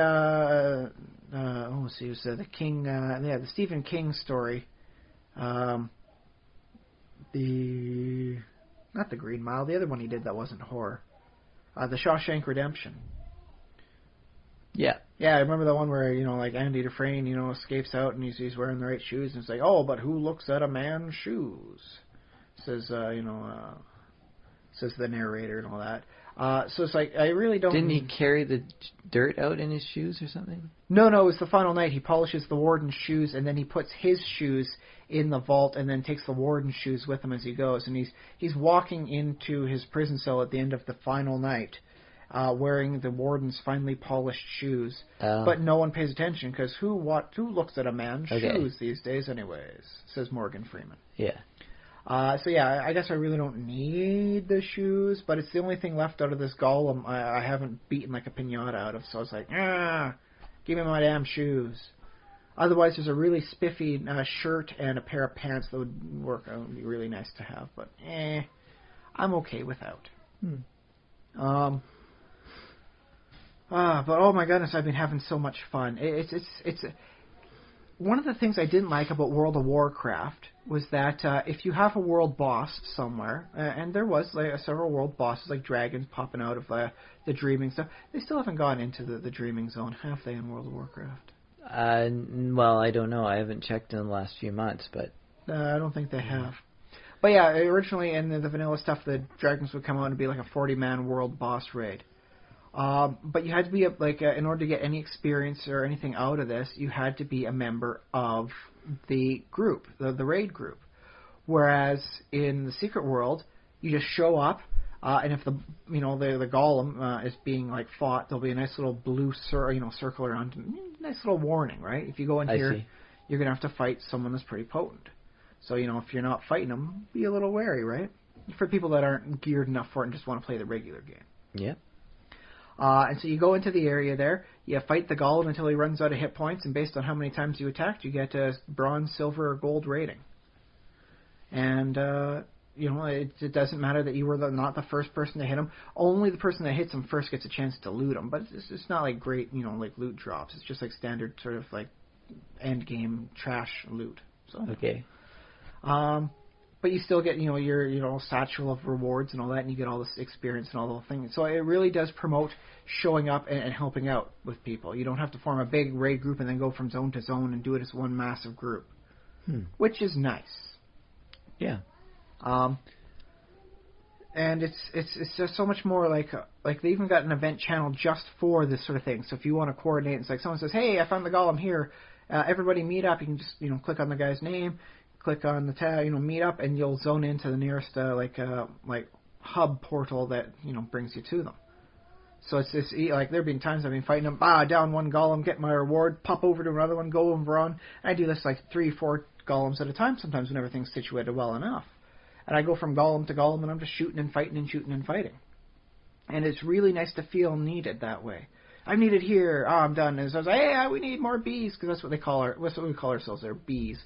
it was the King, the Stephen King story. Not the Green Mile, the other one he did that wasn't horror. The Shawshank Redemption. Yeah. Yeah, I remember the one where, Andy Dufresne, escapes out and he's wearing the right shoes and it's like, oh, but who looks at a man's shoes? Says, says the narrator and all that. So it's like, I really don't... Didn't he carry the dirt out in his shoes or something? No, it was the final night. He polishes the warden's shoes and then he puts his shoes in the vault and then takes the warden's shoes with him as he goes. And he's walking into his prison cell at the end of the final night. Wearing the warden's finely polished shoes, but no one pays attention because who looks at a man's shoes these days, anyways? Says Morgan Freeman. Yeah. So yeah, I guess I really don't need the shoes, but it's the only thing left out of this golem I haven't beaten like a pinata out of. So I was like, give me my damn shoes. Otherwise, there's a really spiffy shirt and a pair of pants that would work. It would be really nice to have, but I'm okay without. But oh my goodness, I've been having so much fun. It's one of the things I didn't like about World of Warcraft was that if you have a world boss somewhere, and there was several world bosses like dragons popping out of the dreaming stuff, they still haven't gone into the dreaming zone, have they, in World of Warcraft? Well, I don't know. I haven't checked in the last few months, but I don't think they have. But yeah, originally in the vanilla stuff, the dragons would come out and be like a 40-man world boss raid. But you had to be in order to get any experience or anything out of this, you had to be a member of the group, the raid group. Whereas in the secret world, you just show up, and if the golem is being fought, there'll be a nice little blue circle around, nice little warning, right? If you go in here, you're gonna have to fight someone that's pretty potent. So if you're not fighting them, be a little wary, right? For people that aren't geared enough for it and just want to play the regular game. Yeah. And so you go into the area there, you fight the golem until he runs out of hit points, and based on how many times you attacked, you get a bronze, silver, or gold rating. And, it doesn't matter that you were not the first person to hit him. Only the person that hits him first gets a chance to loot him. But it's not like great, loot drops. It's just like standard sort of end game trash loot. So okay. But you still get, your satchel of rewards and all that, and you get all this experience and all the whole thing. So it really does promote showing up and helping out with people. You don't have to form a big raid group and then go from zone to zone and do it as one massive group, which is nice. Yeah. And it's just so much more like they even got an event channel just for this sort of thing. So if you want to coordinate, it's like someone says, "Hey, I found the golem here. Everybody meet up." You can just click on the guy's name. Click on the tab, meet up, and you'll zone into the nearest hub portal that brings you to them. So it's there have been times I've been fighting them, down one golem, get my reward, pop over to another one, go over on. I do this 3-4 golems at a time sometimes when everything's situated well enough, and I go from golem to golem, and I'm just shooting and fighting and shooting and fighting, and it's really nice to feel needed that way. I'm needed here. I'm done. And so I was like, hey, we need more bees, because that's what we call ourselves. They're bees.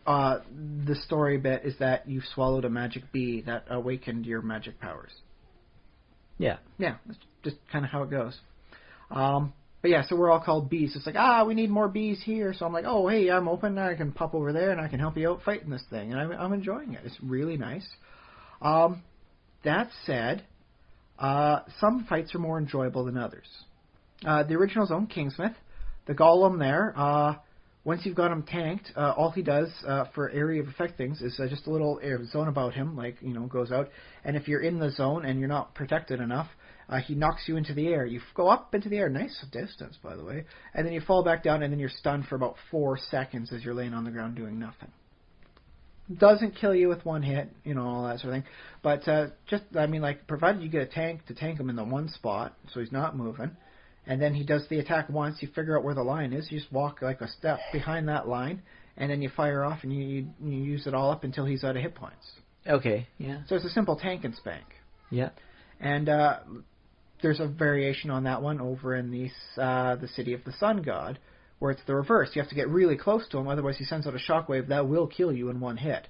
The story bit is that you swallowed a magic bee that awakened your magic powers. Yeah. Yeah, that's just kind of how it goes. But yeah, so we're all called bees. It's like, we need more bees here. So I'm like, oh, hey, I'm open. I can pop over there and I can help you out fighting this thing. And I'm enjoying it. It's really nice. That said, some fights are more enjoyable than others. The original Zone, Kingsmith, the golem there, once you've got him tanked, all he does for area of effect things is just a little zone about him, goes out. And if you're in the zone and you're not protected enough, he knocks you into the air. You go up into the air, nice distance, by the way, and then you fall back down, and then you're stunned for about 4 seconds as you're laying on the ground doing nothing. Doesn't kill you with one hit, all that sort of thing. But provided you get a tank to tank him in the one spot, so he's not moving. And then he does the attack once, you figure out where the line is, you just walk a step behind that line, and then you fire off and you use it all up until he's out of hit points. Okay, yeah. So it's a simple tank and spank. Yeah. And there's a variation on that one over in the City of the Sun God, where it's the reverse. You have to get really close to him, otherwise he sends out a shockwave that will kill you in one hit.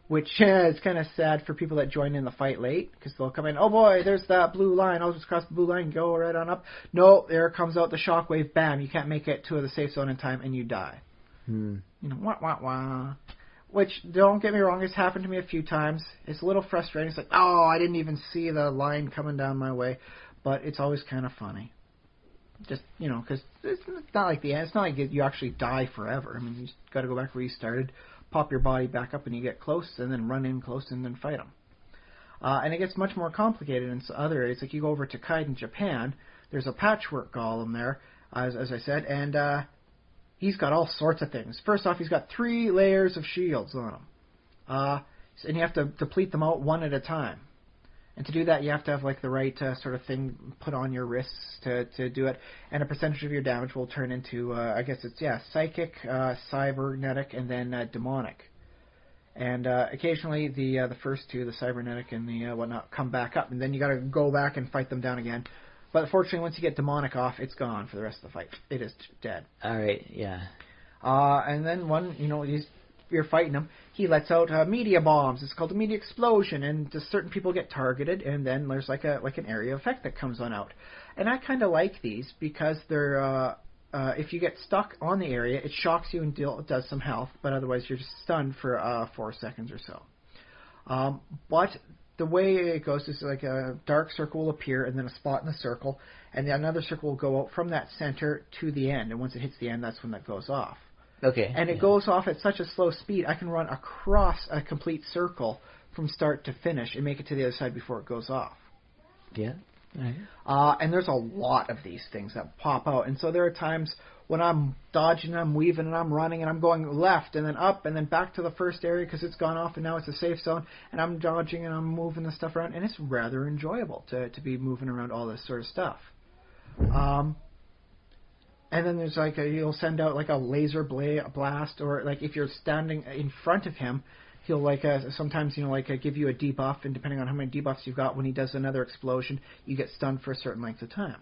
Which is kind of sad for people that join in the fight late, because they'll come in, oh boy, there's that blue line, I'll just cross the blue line, go right on up. No, there comes out the shockwave, bam, you can't make it to the safe zone in time, and you die. Wah, wah, wah. Which, don't get me wrong, it's happened to me a few times. It's a little frustrating. It's like, oh, I didn't even see the line coming down my way. But it's always kind of funny. Just, because it's not like the end. It's not like you actually die forever. I mean, you just got to go back where you started, pop your body back up, and you get close, and then run in close, and then fight them. And it gets much more complicated in other areas. Like you go over to Kaiden, Japan, there's a patchwork golem there, as I said, and he's got all sorts of things. First off, he's got 3 layers of shields on him. And you have to deplete them out one at a time. And to do that, you have to have the right sort of thing put on your wrists to do it. And a percentage of your damage will turn into, psychic, cybernetic, and then demonic. And occasionally the first 2, the cybernetic and the whatnot, come back up. And then you got to go back and fight them down again. But fortunately, once you get demonic off, it's gone for the rest of the fight. It is dead. All right, yeah. And then you're fighting him. He lets out media bombs. It's called a media explosion, and just certain people get targeted. And then there's like an area effect that comes on out. And I kind of like these because they're if you get stuck on the area, it shocks you and does some health, but otherwise you're just stunned for 4 seconds or so. But the way it goes is like a dark circle will appear and then a spot in the circle, and then another circle will go out from that center to the end, and once it hits the end, that's when that goes off. Okay. And it goes off at such a slow speed, I can run across a complete circle from start to finish and make it to the other side before it goes off. Yeah. Right. And there's a lot of these things that pop out. And so there are times when I'm dodging, I'm weaving, and I'm running, and I'm going left and then up and then back to the first area because it's gone off and now it's a safe zone. And I'm dodging and I'm moving the stuff around. And it's rather enjoyable to be moving around all this sort of stuff. And then there's you'll send out like a laser blast, or like if you're standing in front of him, he'll sometimes give you a debuff, and depending on how many debuffs you've got, when he does another explosion, you get stunned for a certain length of time.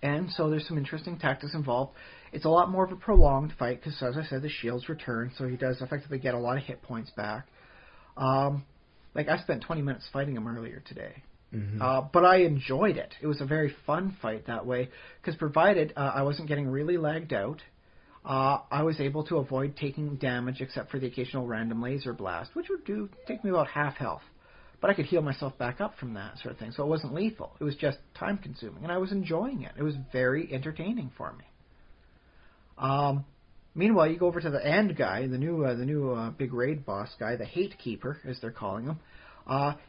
And so there's some interesting tactics involved. It's a lot more of a prolonged fight because, as I said, the shields return, so he does effectively get a lot of hit points back. I spent 20 minutes fighting him earlier today. Mm-hmm. But I enjoyed it. It was a very fun fight that way, because provided I wasn't getting really lagged out, I was able to avoid taking damage except for the occasional random laser blast, which would take me about half health. But I could heal myself back up from that sort of thing, so it wasn't lethal. It was just time-consuming, and I was enjoying it. It was very entertaining for me. Meanwhile, you go over to the end guy, the new big raid boss guy, the Hate Keeper, as they're calling him.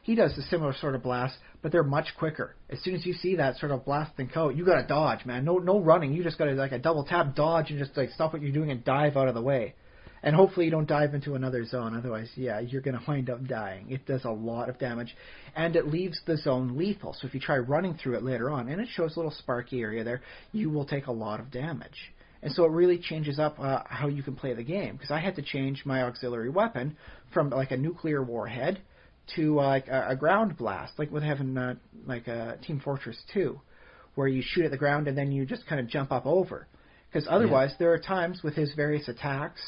He does a similar sort of blast, but they're much quicker. As soon as you see that sort of blast thing go, you gotta dodge, man. No running. You just gotta a double tap, dodge, and just stop what you're doing and dive out of the way. And hopefully you don't dive into another zone. Otherwise, you're gonna wind up dying. It does a lot of damage, and it leaves the zone lethal. So if you try running through it later on, and it shows a little sparky area there, you will take a lot of damage. And so it really changes up how you can play the game, because I had to change my auxiliary weapon from a nuclear warhead to a ground blast, like what they have in Team Fortress 2, where you shoot at the ground and then you just kind of jump up over. Because otherwise, there are times with his various attacks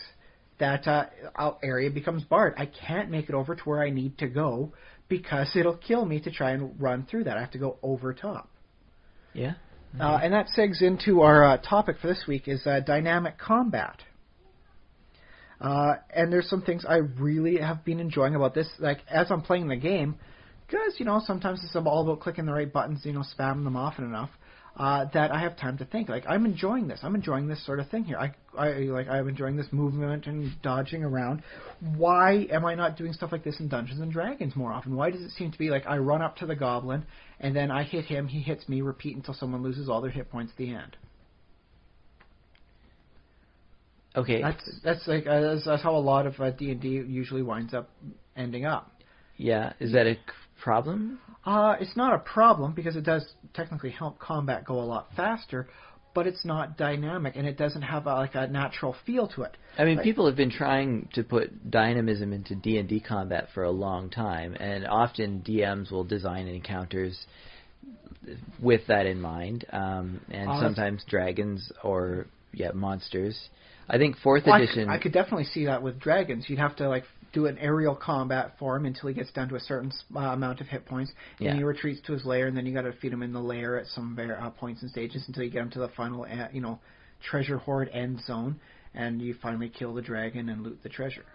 that area becomes barred. I can't make it over to where I need to go because it'll kill me to try and run through that. I have to go over top. Yeah. And that segs into our topic for this week is dynamic combat. And there's some things I really have been enjoying about this, as I'm playing the game, because, sometimes it's all about clicking the right buttons, spamming them often enough, that I have time to think. I'm enjoying this. I'm enjoying this sort of thing here. I'm enjoying this movement and dodging around. Why am I not doing stuff like this in Dungeons and Dragons more often? Why does it seem to be I run up to the goblin, and then I hit him, he hits me, repeat until someone loses all their hit points at the end? Okay. That's how a lot of D&D usually winds up ending up. Yeah. Is that a problem? It's not a problem because it does technically help combat go a lot faster, but it's not dynamic and it doesn't have a natural feel to it. I mean, people have been trying to put dynamism into D&D combat for a long time, and often DMs will design encounters with that in mind, and sometimes dragons or monsters. I think 4th edition... I could definitely see that with dragons. You'd have to do an aerial combat for him until he gets down to a certain amount of hit points. Then he retreats to his lair, and then you got to feed him in the lair at some points and stages until you get him to the final, treasure hoard end zone, and you finally kill the dragon and loot the treasure.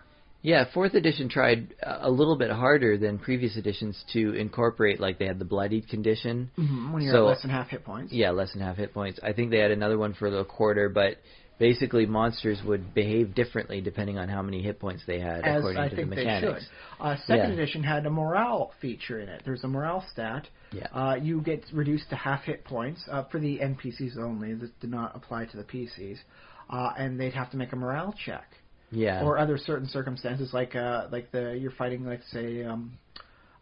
Yeah, 4th edition tried a little bit harder than previous editions to incorporate, they had the bloodied condition. Mm-hmm, when you're at less than half hit points. Yeah, less than half hit points. I think they had another one for the quarter, but basically monsters would behave differently depending on how many hit points they had, according to the mechanics. They should. 2nd edition had a morale feature in it. There's a morale stat. Yeah. You get reduced to half hit points for the NPCs only. This did not apply to the PCs. And they'd have to make a morale check. Yeah. Or other certain circumstances, you're fighting, say,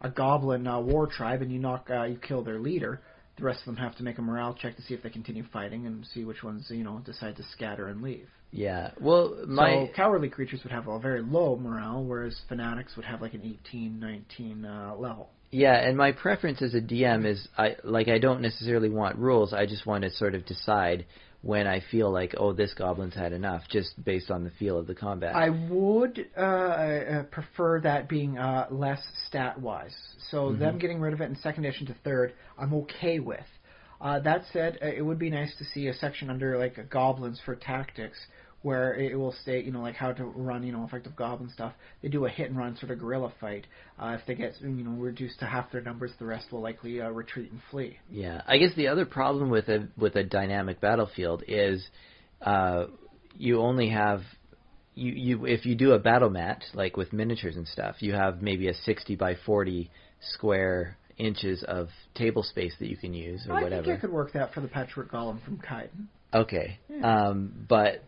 a goblin war tribe, and you kill their leader. The rest of them have to make a morale check to see if they continue fighting and see which ones, decide to scatter and leave. Yeah. Well, So cowardly creatures would have a very low morale, whereas fanatics would have an 18, 19 level. Yeah, and my preference as a DM is I don't necessarily want rules. I just want to sort of decide when I feel like, oh, this goblin's had enough, just based on the feel of the combat. I would prefer that being less stat-wise. So them getting rid of it in second edition to third, I'm okay with. That said, it would be nice to see a section under like goblins for tactics, where it will state, like how to run, effective goblin stuff. They do a hit and run sort of guerrilla fight. If they get, reduced to half their numbers, the rest will likely retreat and flee. Yeah, I guess the other problem with a dynamic battlefield is you only have if you do a battle mat like with miniatures and stuff, you have maybe a 60 by 40 square inches of table space that you can use or whatever. I think I could work that for the Patchwork Golem from Kaiden. Okay, yeah. But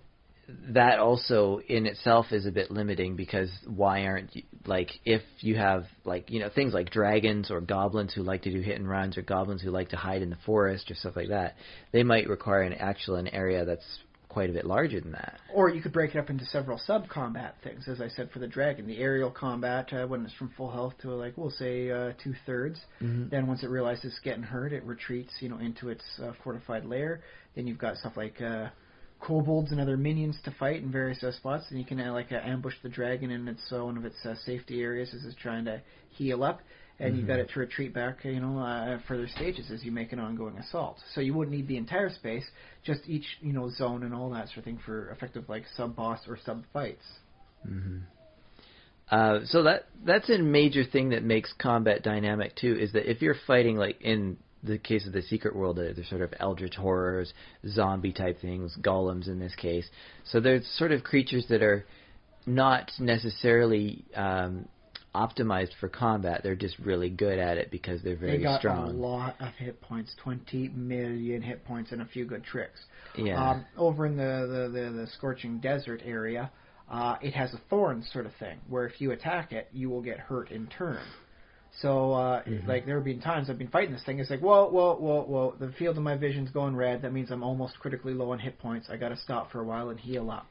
that also in itself is a bit limiting, because why aren't you, like, if you have things like dragons or goblins who like to do hit and runs, or goblins who like to hide in the forest or stuff like that, they might require an area that's quite a bit larger than that. Or you could break it up into several sub-combat things, as I said for the dragon. The aerial combat, when it's from full health to, we'll say 2/3. Then once it realizes it's getting hurt, it retreats, into its fortified lair. Then you've got stuff like kobolds and other minions to fight in various spots, and you can ambush the dragon in its one of its safety areas as it's trying to heal up, and you've got it to retreat back, further stages as you make an ongoing assault. So you wouldn't need the entire space, just each zone and all that sort of thing for effective sub boss or sub fights. So that's a major thing that makes combat dynamic too, is that if you're fighting in the case of the Secret World, they're sort of eldritch horrors, zombie-type things, golems in this case. So they're sort of creatures that are not necessarily optimized for combat. They're just really good at it because they're very strong. They got a lot of hit points, 20 million hit points, and a few good tricks. Yeah. Over in the Scorching Desert area, it has a thorn sort of thing, where if you attack it, you will get hurt in turn. So, there have been times I've been fighting this thing. It's like, whoa. The field of my vision's going red. That means I'm almost critically low on hit points. I got to stop for a while and heal up.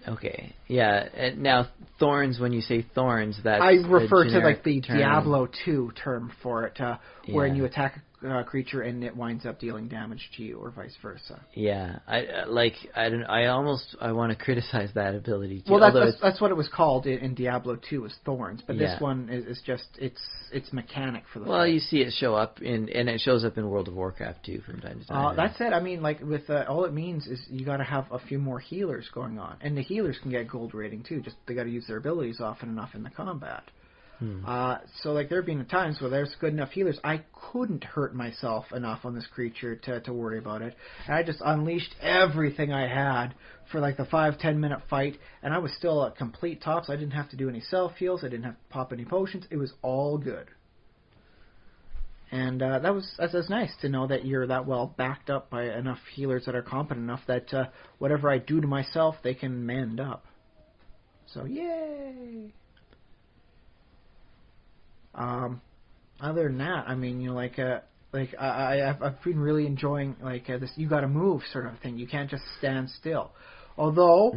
Okay. Yeah. And now, thorns, when you say thorns, that's I refer to, the term. Diablo 2 term for it, wherein you attack a creature and it winds up dealing damage to you, or vice versa. Yeah. I want to criticize that ability too. Well, that's what it was called in Diablo 2, was thorns, but this one is just it's mechanic for the fight. You see it show up and it shows up in World of Warcraft too from time to time. That's it. I mean, with all it means is you got to have a few more healers going on, and the healers can get gold rating too. Just they got to use their abilities often enough in the combat. So there have been times where there's good enough healers, I couldn't hurt myself enough on this creature to worry about it. And I just unleashed everything I had for the 5-10 minute fight, and I was still at complete tops. I didn't have to do any self heals. I didn't have to pop any potions. It was all good. And that's nice to know that you're that well backed up by enough healers that are competent enough that whatever I do to myself, they can mend up. So yay! Other than that, I mean, I've been really enjoying this you gotta move sort of thing. You can't just stand still. Although,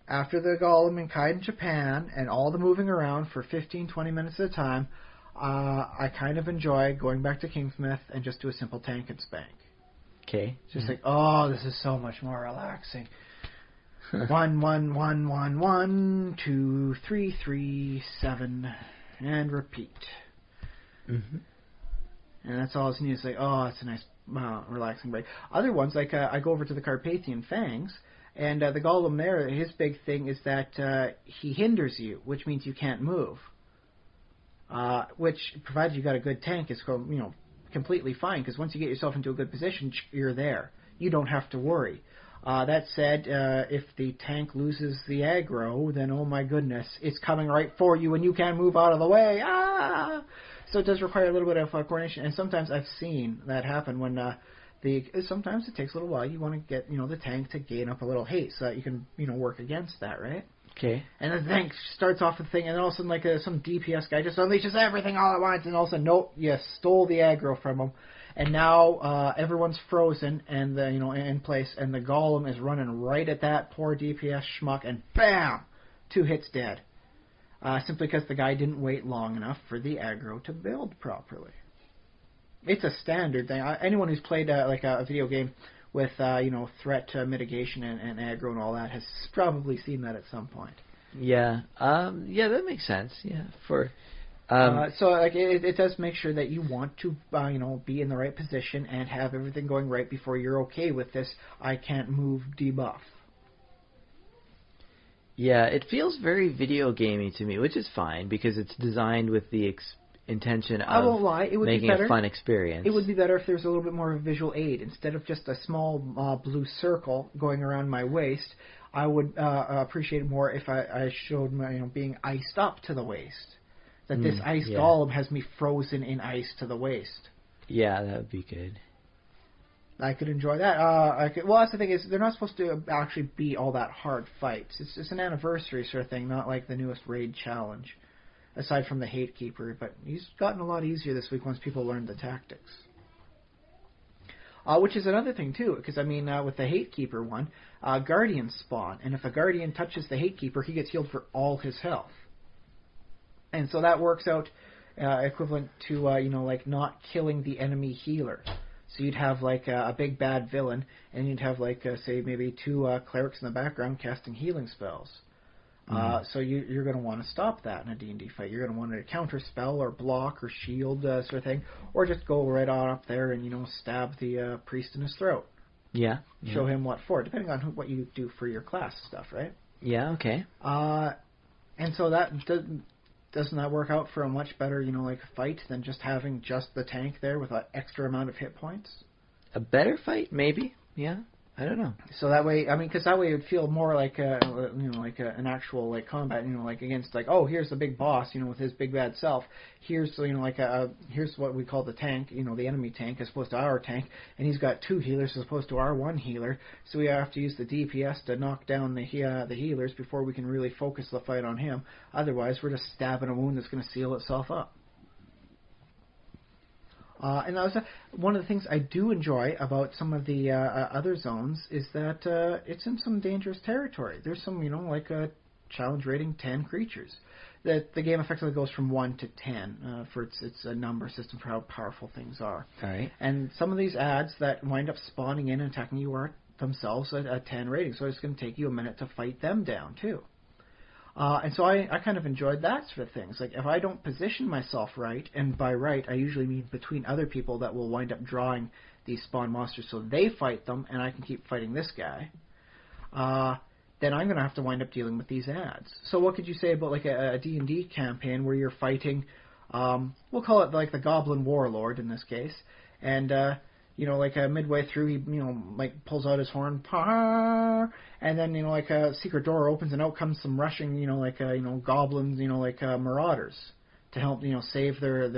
after the Golem in Kaiden Japan and all the moving around for 15-20 minutes at a time, I kind of enjoy going back to Kingsmith and just do a simple tank and spank. Okay. Just this is so much more relaxing. 1 1 1 1 1 2 3 3 7 and repeat. And that's all it's needed. It's it's a nice, relaxing break. Other ones, I go over to the Carpathian Fangs, and the Golem there, his big thing is that he hinders you, which means you can't move. Which, provided you got a good tank, is completely fine, because once you get yourself into a good position, you're there. You don't have to worry. That said, if the tank loses the aggro, then oh my goodness, it's coming right for you and you can't move out of the way. So it does require a little bit of coordination, and sometimes I've seen that happen when sometimes it takes a little while. You want to get the tank to gain up a little haste so that you can work against that, right? Okay. And the tank starts off the thing, and then all of a sudden some DPS guy just unleashes everything all at once, and all of a sudden, nope, you stole the aggro from him. And now everyone's frozen and in place, and the Golem is running right at that poor DPS schmuck, and bam, 2 hits dead. simply because the guy didn't wait long enough for the aggro to build properly. It's a standard thing. Anyone who's played like a video game with threat mitigation and aggro and all that has probably seen that at some point. Yeah. That makes sense. Yeah. So like it does make sure that you want to be in the right position and have everything going right before you're okay with this I can't move debuff. Yeah, it feels very video gamey to me, which is fine because it's designed with the intention of I won't lie, it would making be better. a fun experience. It would be better if there was a little bit more of a visual aid. Instead of just a small blue circle going around my waist, I would appreciate it more if I showed my being iced up to the waist. That this ice golem has me frozen in ice to the waist. Yeah, that would be good. I could enjoy that. Well, that's the thing is, they're not supposed to actually be all that hard fights. It's just an anniversary sort of thing, not like the newest raid challenge, aside from the Hate Keeper. But he's gotten a lot easier this week once people learned the tactics. Which is another thing, too, because, with the Hate Keeper one, Guardians spawn, and if a Guardian touches the Hate Keeper, he gets healed for all his health. And so that works out equivalent to, like not killing the enemy healer. So you'd have like a big bad villain, and you'd have like, say, maybe 2 clerics in the background casting healing spells. So you're going to want to stop that in a D&D fight. You're going to want to counter spell or block or shield sort of thing, or just go right on up there and, stab the priest in his throat. Yeah. Show him what for, depending on what you do for your class stuff, right? Yeah, okay. And so that doesn't that work out for a much better, like fight than just having just the tank there with an extra amount of hit points? A better fight, maybe. Yeah, I don't know. So that way, because that way it would feel more like an actual like combat, like against like, oh, here's the big boss, with his big bad self. Here's here's what we call the tank, the enemy tank as opposed to our tank, and he's got 2 healers as opposed to our 1 healer. So we have to use the DPS to knock down the healers before we can really focus the fight on him. Otherwise, we're just stabbing a wound that's going to seal itself up. And that was one of the things I do enjoy about some of the other zones is that it's in some dangerous territory. There's some, like a challenge rating 10 creatures. That the game effectively goes from 1 to 10 for its a number system for how powerful things are. All right. And some of these ads that wind up spawning in and attacking you are themselves a 10 rating, so it's going to take you a minute to fight them down too. And so I kind of enjoyed that sort of things. Like, if I don't position myself right, and by right, I usually mean between other people that will wind up drawing these spawn monsters so they fight them, and I can keep fighting this guy, then I'm going to have to wind up dealing with these ads. So what could you say about, like, a D&D campaign where you're fighting, we'll call it, like, the Goblin Warlord in this case, and, like midway through, he, like pulls out his horn, and then, like a secret door opens and out comes some rushing, goblins, like marauders to help, save their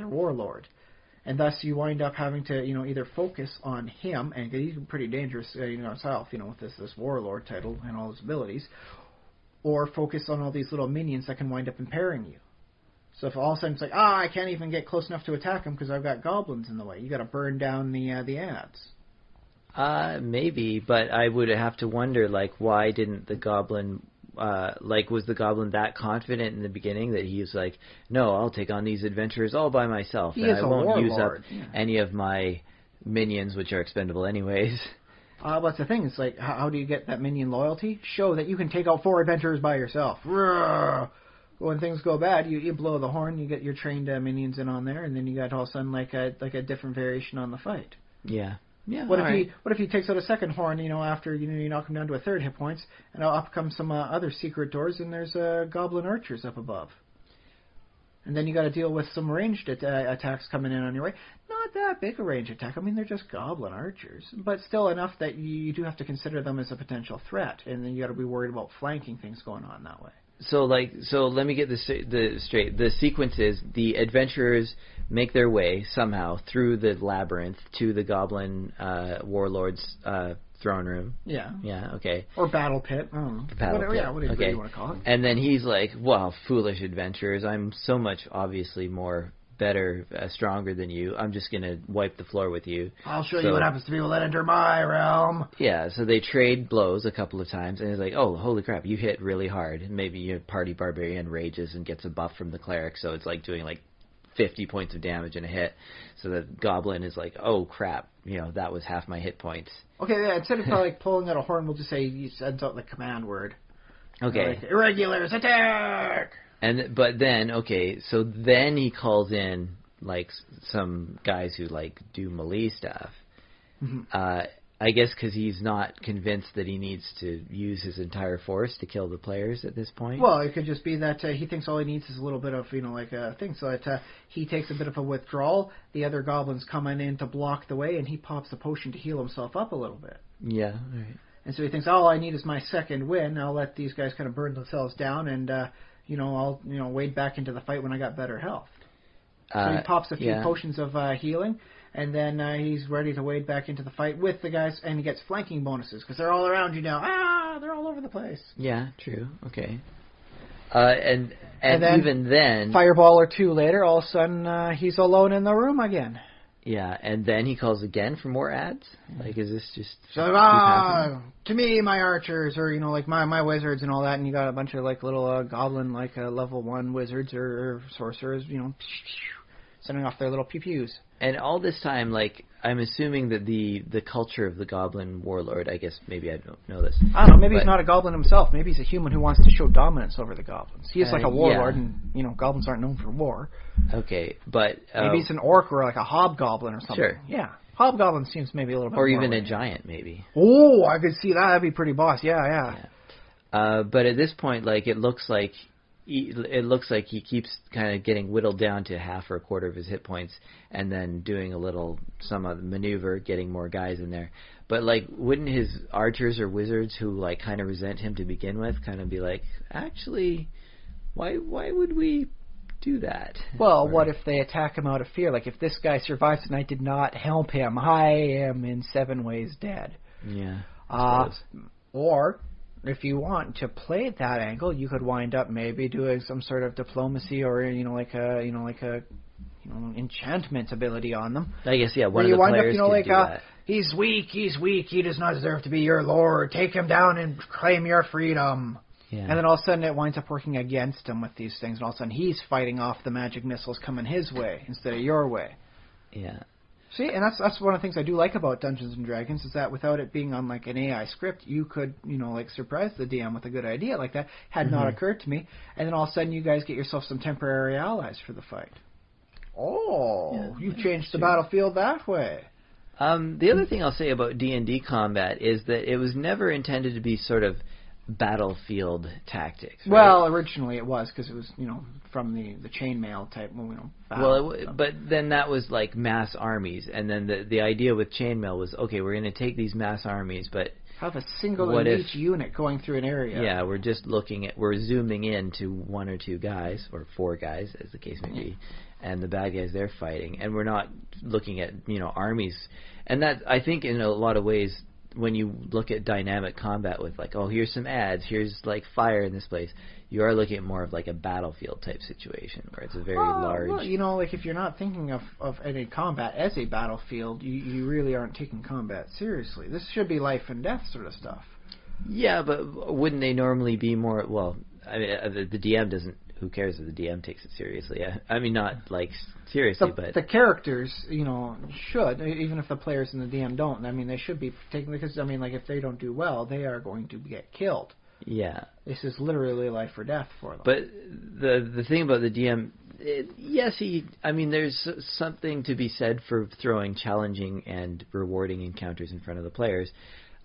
warlord. And thus you wind up having to, either focus on him, and he's pretty dangerous, himself, with this warlord title and all his abilities, or focus on all these little minions that can wind up impairing you. So if all of a sudden it's like, I can't even get close enough to attack him because I've got goblins in the way, you got to burn down the ads. Maybe, but I would have to wonder, like, why didn't the goblin, was the goblin that confident in the beginning that he was like, no, I'll take on these adventurers all by myself, and I won't use up any of my minions, which are expendable anyways. But the thing is, like, how do you get that minion loyalty? Show that you can take out 4 adventurers by yourself. Roar! When things go bad, you blow the horn, you get your trained minions in on there, and then you got all of a sudden like a different variation on the fight. Yeah. Yeah. What if he takes out a second horn, after you knock him down to a 3rd hit points, and up come some other secret doors, and there's goblin archers up above. And then you got to deal with some ranged attacks coming in on your way. Not that big a range attack. I mean, they're just goblin archers, but still enough that you do have to consider them as a potential threat, and then you got to be worried about flanking things going on that way. So let me get this straight. The sequence is the adventurers make their way somehow through the labyrinth to the goblin warlord's throne room. Yeah. Yeah, okay. Or battle pit. I don't know. Whatever you want to call it. And then he's like, wow, foolish adventurers. I'm so much obviously more better, stronger than you. I'm just going to wipe the floor with you. I'll show you what happens to people that enter my realm. Yeah, so they trade blows a couple of times, and it's like, oh, holy crap, you hit really hard. And maybe your party barbarian rages and gets a buff from the cleric, so it's like doing like 50 points of damage in a hit. So the goblin is like, oh crap, that was half my hit points. Okay, yeah, instead of like pulling out a horn, we'll just say he sends out the command word. Okay. Like, irregulars, attack! But then, okay, so then he calls in like some guys who like do melee stuff. Mm-hmm. I guess because he's not convinced that he needs to use his entire force to kill the players at this point. Well, it could just be that he thinks all he needs is a little bit of, like a thing, so that he takes a bit of a withdrawal, the other goblins come in to block the way, and he pops a potion to heal himself up a little bit. Yeah, all right. And so he thinks, all I need is my second win, I'll let these guys kind of burn themselves down, and, I'll, wade back into the fight when I got better health. So he pops a few potions of healing, and then he's ready to wade back into the fight with the guys, and he gets flanking bonuses, because they're all around you now. They're all over the place. Yeah, true. Okay. And then, even then... Fireball or two later, all of a sudden, he's alone in the room again. Yeah, and then he calls again for more ads? Like, is this just... So, to me, my archers, or, like, my wizards and all that, and you got a bunch of, like, little goblin, like, level 1 wizards or sorcerers, sending off their little pew-pews. And all this time, like, I'm assuming that the culture of the goblin warlord, I guess maybe I don't know this. I don't know, maybe he's not a goblin himself. Maybe he's a human who wants to show dominance over the goblins. He is like a warlord, and, goblins aren't known for war. Okay, but... maybe he's an orc or like a hobgoblin or something. Sure. Yeah. Hobgoblin seems maybe a little bit or more even a giant, maybe. Oh, I could see that. That'd be pretty boss. Yeah. But at this point, like, it looks like he keeps kind of getting whittled down to half or a quarter of his hit points, and then doing some other maneuver, getting more guys in there. But like, wouldn't his archers or wizards who like kind of resent him to begin with kind of be like, actually, why would we do that? Well, what if they attack him out of fear? Like, if this guy survives and I did not help him, I am in 7 ways dead. Yeah. Or, if you want to play at that angle, you could wind up maybe doing some sort of diplomacy or like a enchantment ability on them. I guess one of the players could do that. He's weak. He does not deserve to be your lord. Take him down and claim your freedom. Yeah. And then all of a sudden it winds up working against him with these things, and all of a sudden he's fighting off the magic missiles coming his way instead of your way. Yeah. See, and that's one of the things I do like about Dungeons and Dragons, is that without it being on like an AI script, you could, like, surprise the DM with a good idea like that. Had not occurred to me. And then all of a sudden you guys get yourself some temporary allies for the fight. Oh, you changed the battlefield that way. The other thing I'll say about D&D combat is that it was never intended to be sort of battlefield tactics. Right? Well, originally it was, because it was, from the chainmail type, battle. Well, but then that was like mass armies, and then the idea with chainmail was, okay, we're going to take these mass armies, but have a single elite unit going through an area. Yeah, we're zooming in to 1 or 2 guys, or 4 guys, as the case may be, and the bad guys they're fighting, and we're not looking at, armies. And that, I think, in a lot of ways, when you look at dynamic combat with like, oh, here's some ads, here's like fire in this place, you are looking at more of like a battlefield type situation where it's a very large... Well, like if you're not thinking of any combat as a battlefield, you really aren't taking combat seriously. This should be life and death sort of stuff. Yeah, but wouldn't they normally be more... Well, I mean, the DM doesn't... Who cares if the DM takes it seriously? I mean, not like seriously, but the characters, should, even if the players and the DM don't. I mean, they should be taking, because I mean, like, if they don't do well, they are going to get killed. Yeah, this is literally life or death for them. But the thing about the DM, there's something to be said for throwing challenging and rewarding encounters in front of the players.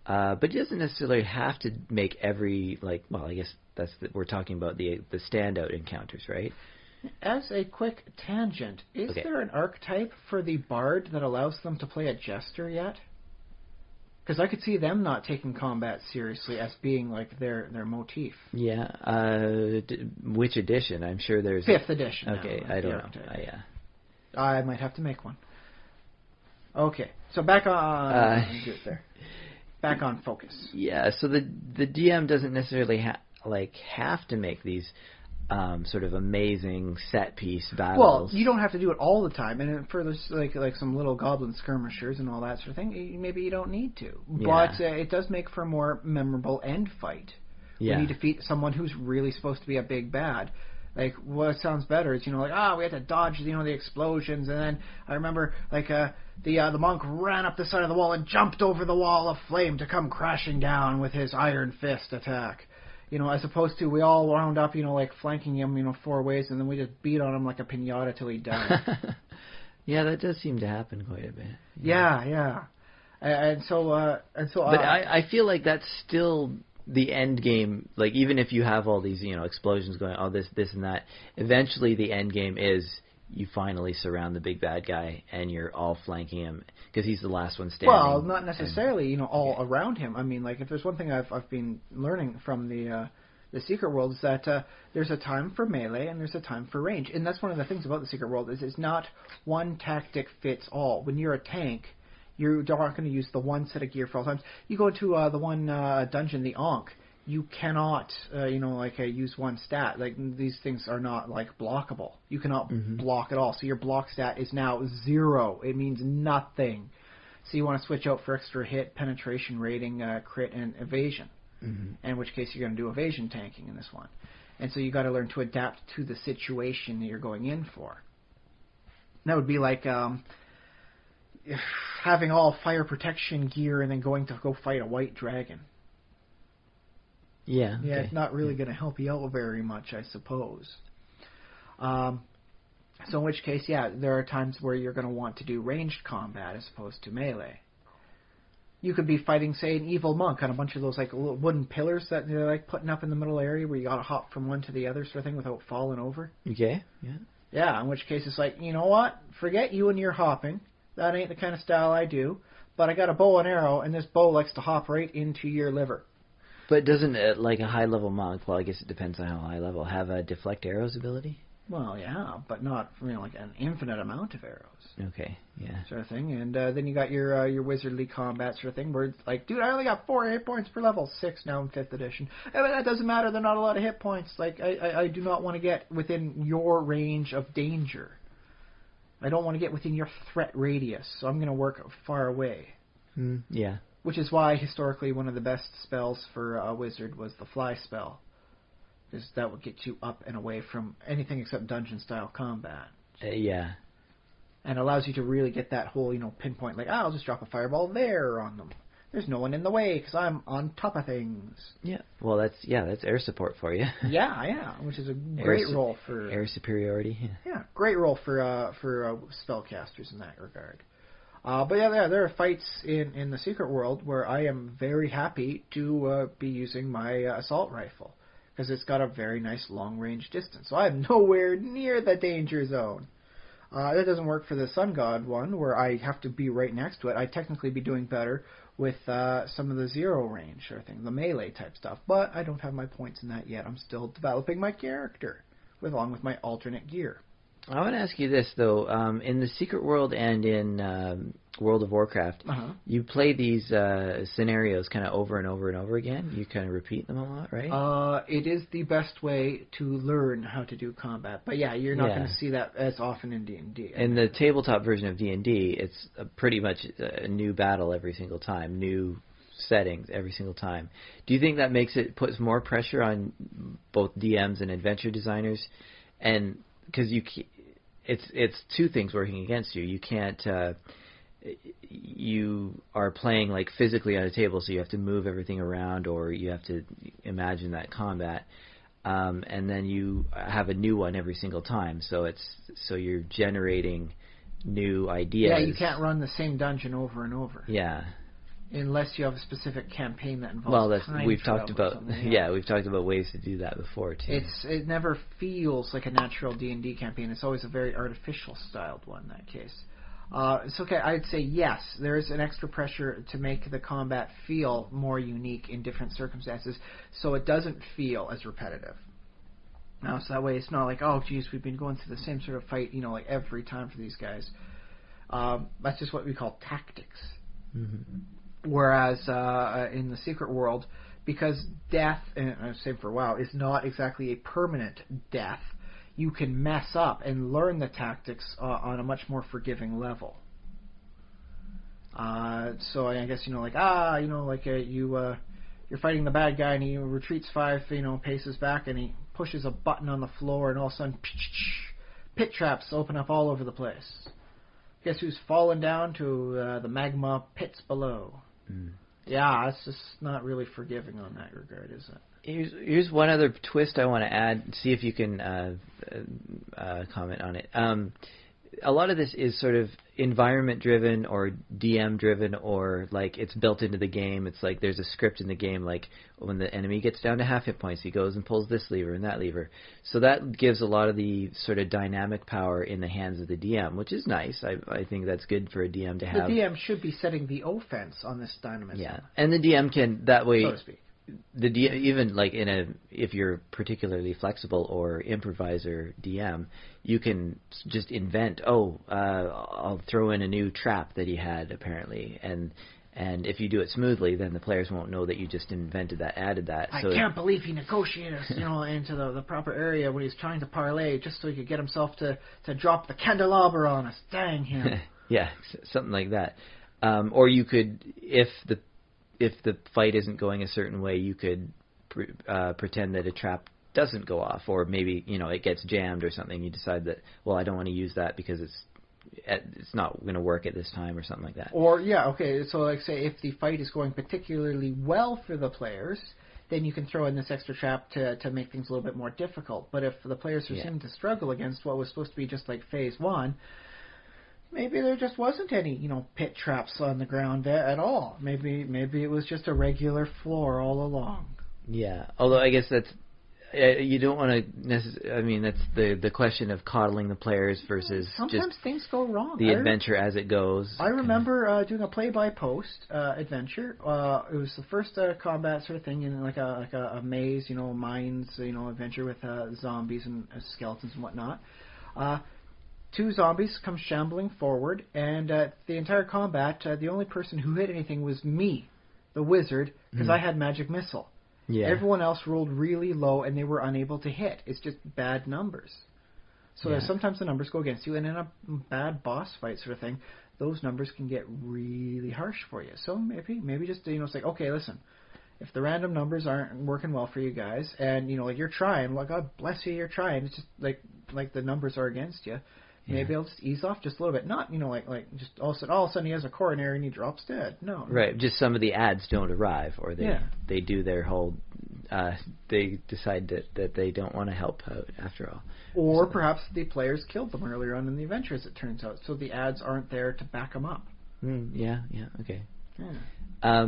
But it doesn't necessarily have to make every, like, well, I guess we're talking about the standout encounters, right? As a quick tangent, is there an archetype for the bard that allows them to play a jester yet? Because I could see them not taking combat seriously as being like their motif. Yeah. Which edition? I'm sure there's 5th edition. Okay, I don't know. Yeah. I might have to make one. Okay, so back on. Do it there. Back on focus. Yeah, so the DM doesn't necessarily have to make these. sort of amazing set piece Well, battles. you don't have to do it all the time, and for this, like some little goblin skirmishers and all that sort of thing, maybe you don't need to. Yeah. But it does make for a more memorable end fight. Yeah. When you defeat someone who's really supposed to be a big bad. Like, what sounds better is, we had to dodge, the explosions, and then I remember, the monk ran up the side of the wall and jumped over the wall of flame to come crashing down with his iron fist attack. As opposed to we all wound up, flanking him, 4 ways, and then we just beat on him like a piñata till he died. Yeah, that does seem to happen quite a bit. Yeah. And so. But I feel like that's still the end game. Like, even if you have all these, explosions going, this and that, eventually the end game is you finally surround the big bad guy and you're all flanking him because he's the last one standing. Well, not necessarily, all around him. I mean, like, if there's one thing I've been learning from the Secret World is that there's a time for melee and there's a time for range. And that's one of the things about the Secret World is it's not one tactic fits all. When you're a tank, you're not going to use the one set of gear for all times. You go to the one dungeon, the Ankh, you cannot, use one stat. Like, these things are not, blockable. You cannot block at all. So your block stat is now 0. It means nothing. So you want to switch out for extra hit, penetration rating, crit, and evasion. In which case you're going to do evasion tanking in this one. And so you got to learn to adapt to the situation that you're going in for. That would be like having all fire protection gear and then going to go fight a white dragon. Yeah. Yeah, it's not really going to help you out very much, I suppose. So in which case, there are times where you're going to want to do ranged combat as opposed to melee. You could be fighting, say, an evil monk on a bunch of those little wooden pillars that they're putting up in the middle area where you got to hop from one to the other sort of thing without falling over. Okay. Yeah. Yeah, in which case it's like, you know what? Forget you and your hopping. That ain't the kind of style I do. But I got a bow and arrow, and this bow likes to hop right into your liver. But doesn't a high-level monk, well, I guess it depends on how high level, have a deflect arrows ability? Well, yeah, but not an infinite amount of arrows. Okay, yeah. Sort of thing. And then you got your wizardly combat sort of thing where it's like, dude, I only got 4 hit points per level, 6 now in 5th edition. But that doesn't matter, they're not a lot of hit points. Like, I do not want to get within your range of danger. I don't want to get within your threat radius, so I'm going to work far away. Yeah. Which is why, historically, one of the best spells for a wizard was the fly spell. Because that would get you up and away from anything except dungeon-style combat. Yeah. And allows you to really get that whole, pinpoint, I'll just drop a fireball there on them. There's no one in the way because I'm on top of things. Yeah. Well, that's air support for you. Yeah. Which is a great role for... Air superiority. Yeah, great role for spellcasters in that regard. But there are fights in the Secret World where I am very happy to be using my assault rifle because it's got a very nice long-range distance. So I'm nowhere near the danger zone. That doesn't work for the Sun God one where I have to be right next to it. I'd technically be doing better with some of the zero range or thing, the melee type stuff. But I don't have my points in that yet. I'm still developing my character along with my alternate gear. I want to ask you this, though. In the Secret World and in World of Warcraft, you play these scenarios kind of over and over and over again? You kind of repeat them a lot, right? It is the best way to learn how to do combat. But yeah, you're not going to see that as often in D&D. In the tabletop version of D&D, it's pretty much a new battle every single time, new settings every single time. Do you think that puts more pressure on both DMs and adventure designers? And because it's two things working against you. You can't. You are playing physically on a table, so you have to move everything around, or you have to imagine that combat, and then you have a new one every single time. So you're generating new ideas. Yeah, you can't run the same dungeon over and over. Yeah. Unless you have a specific campaign that involves time we've talked about. Yeah, we've talked about ways to do that before too. It never feels like a natural D&D campaign. It's always a very artificial styled one in that case. It's okay. I'd say yes. There is an extra pressure to make the combat feel more unique in different circumstances, so it doesn't feel as repetitive. Now, so that way it's not like, oh, geez, we've been going through the same sort of fight, every time for these guys. That's just what we call tactics. Whereas in the secret world, because death, and I'm saying for WoW, is not exactly a permanent death, you can mess up and learn the tactics on a much more forgiving level. So I guess you're fighting the bad guy and he retreats 5 paces back and he pushes a button on the floor and all of a sudden pit traps open up all over the place. Guess who's fallen down to the magma pits below? Mm. Yeah, it's just not really forgiving on that regard, is it? Here's one other twist I want to add. See if you can comment on it. A lot of this is sort of environment-driven or DM-driven, or like it's built into the game. It's like there's a script in the game, like when the enemy gets down to half hit points, he goes and pulls this lever and that lever. So that gives a lot of the sort of dynamic power in the hands of the DM, which is nice. I think that's good for a DM to have. The DM should be setting the offense on this dynamism. Yeah, and the DM can, that way... so to speak. The DM, even like if you're particularly flexible or improviser DM, you can just invent. I'll throw in a new trap that he had apparently, and if you do it smoothly, then the players won't know that you just invented that, added that. I can't believe he negotiated us, into the proper area when he's trying to parlay just so he could get himself to drop the candelabra on us. Dang him. Yeah, something like that. Or you could, if the fight isn't going a certain way, you could pretend that a trap doesn't go off, or maybe it gets jammed or something. You decide that, well, I don't want to use that because it's not going to work at this time or something like that. Or so like say if the fight is going particularly well for the players, then you can throw in this extra trap to make things a little bit more difficult. But if the players are seeming to struggle against what was supposed to be just like phase 1. Maybe there just wasn't any, pit traps on the ground at all. Maybe it was just a regular floor all along. Yeah, although I guess that's you don't want to necessarily. I mean, that's the question of coddling the players versus sometimes just things go wrong. The adventure as it goes. I remember doing a play-by-post adventure. It was the first combat sort of thing in like a maze, mines, adventure with zombies and skeletons and whatnot. 2 zombies come shambling forward, and the entire combat, the only person who hit anything was me, the wizard, because I had magic missile. Yeah. Everyone else rolled really low, and they were unable to hit. It's just bad numbers. So sometimes the numbers go against you, and in a bad boss fight sort of thing, those numbers can get really harsh for you. So maybe just it's like, okay, listen, if the random numbers aren't working well for you guys, and like you're trying, well, God bless you, you're trying. It's just like the numbers are against you. Maybe I'll just ease off just a little bit. Not, like just all of a sudden he has a coronary and he drops dead. No. Right. Just some of the ads don't arrive, or they do their whole. They decide that they don't want to help out after all. Or perhaps the players killed them earlier on in the adventure, as it turns out, so the ads aren't there to back them up. Yeah. Okay. Yeah.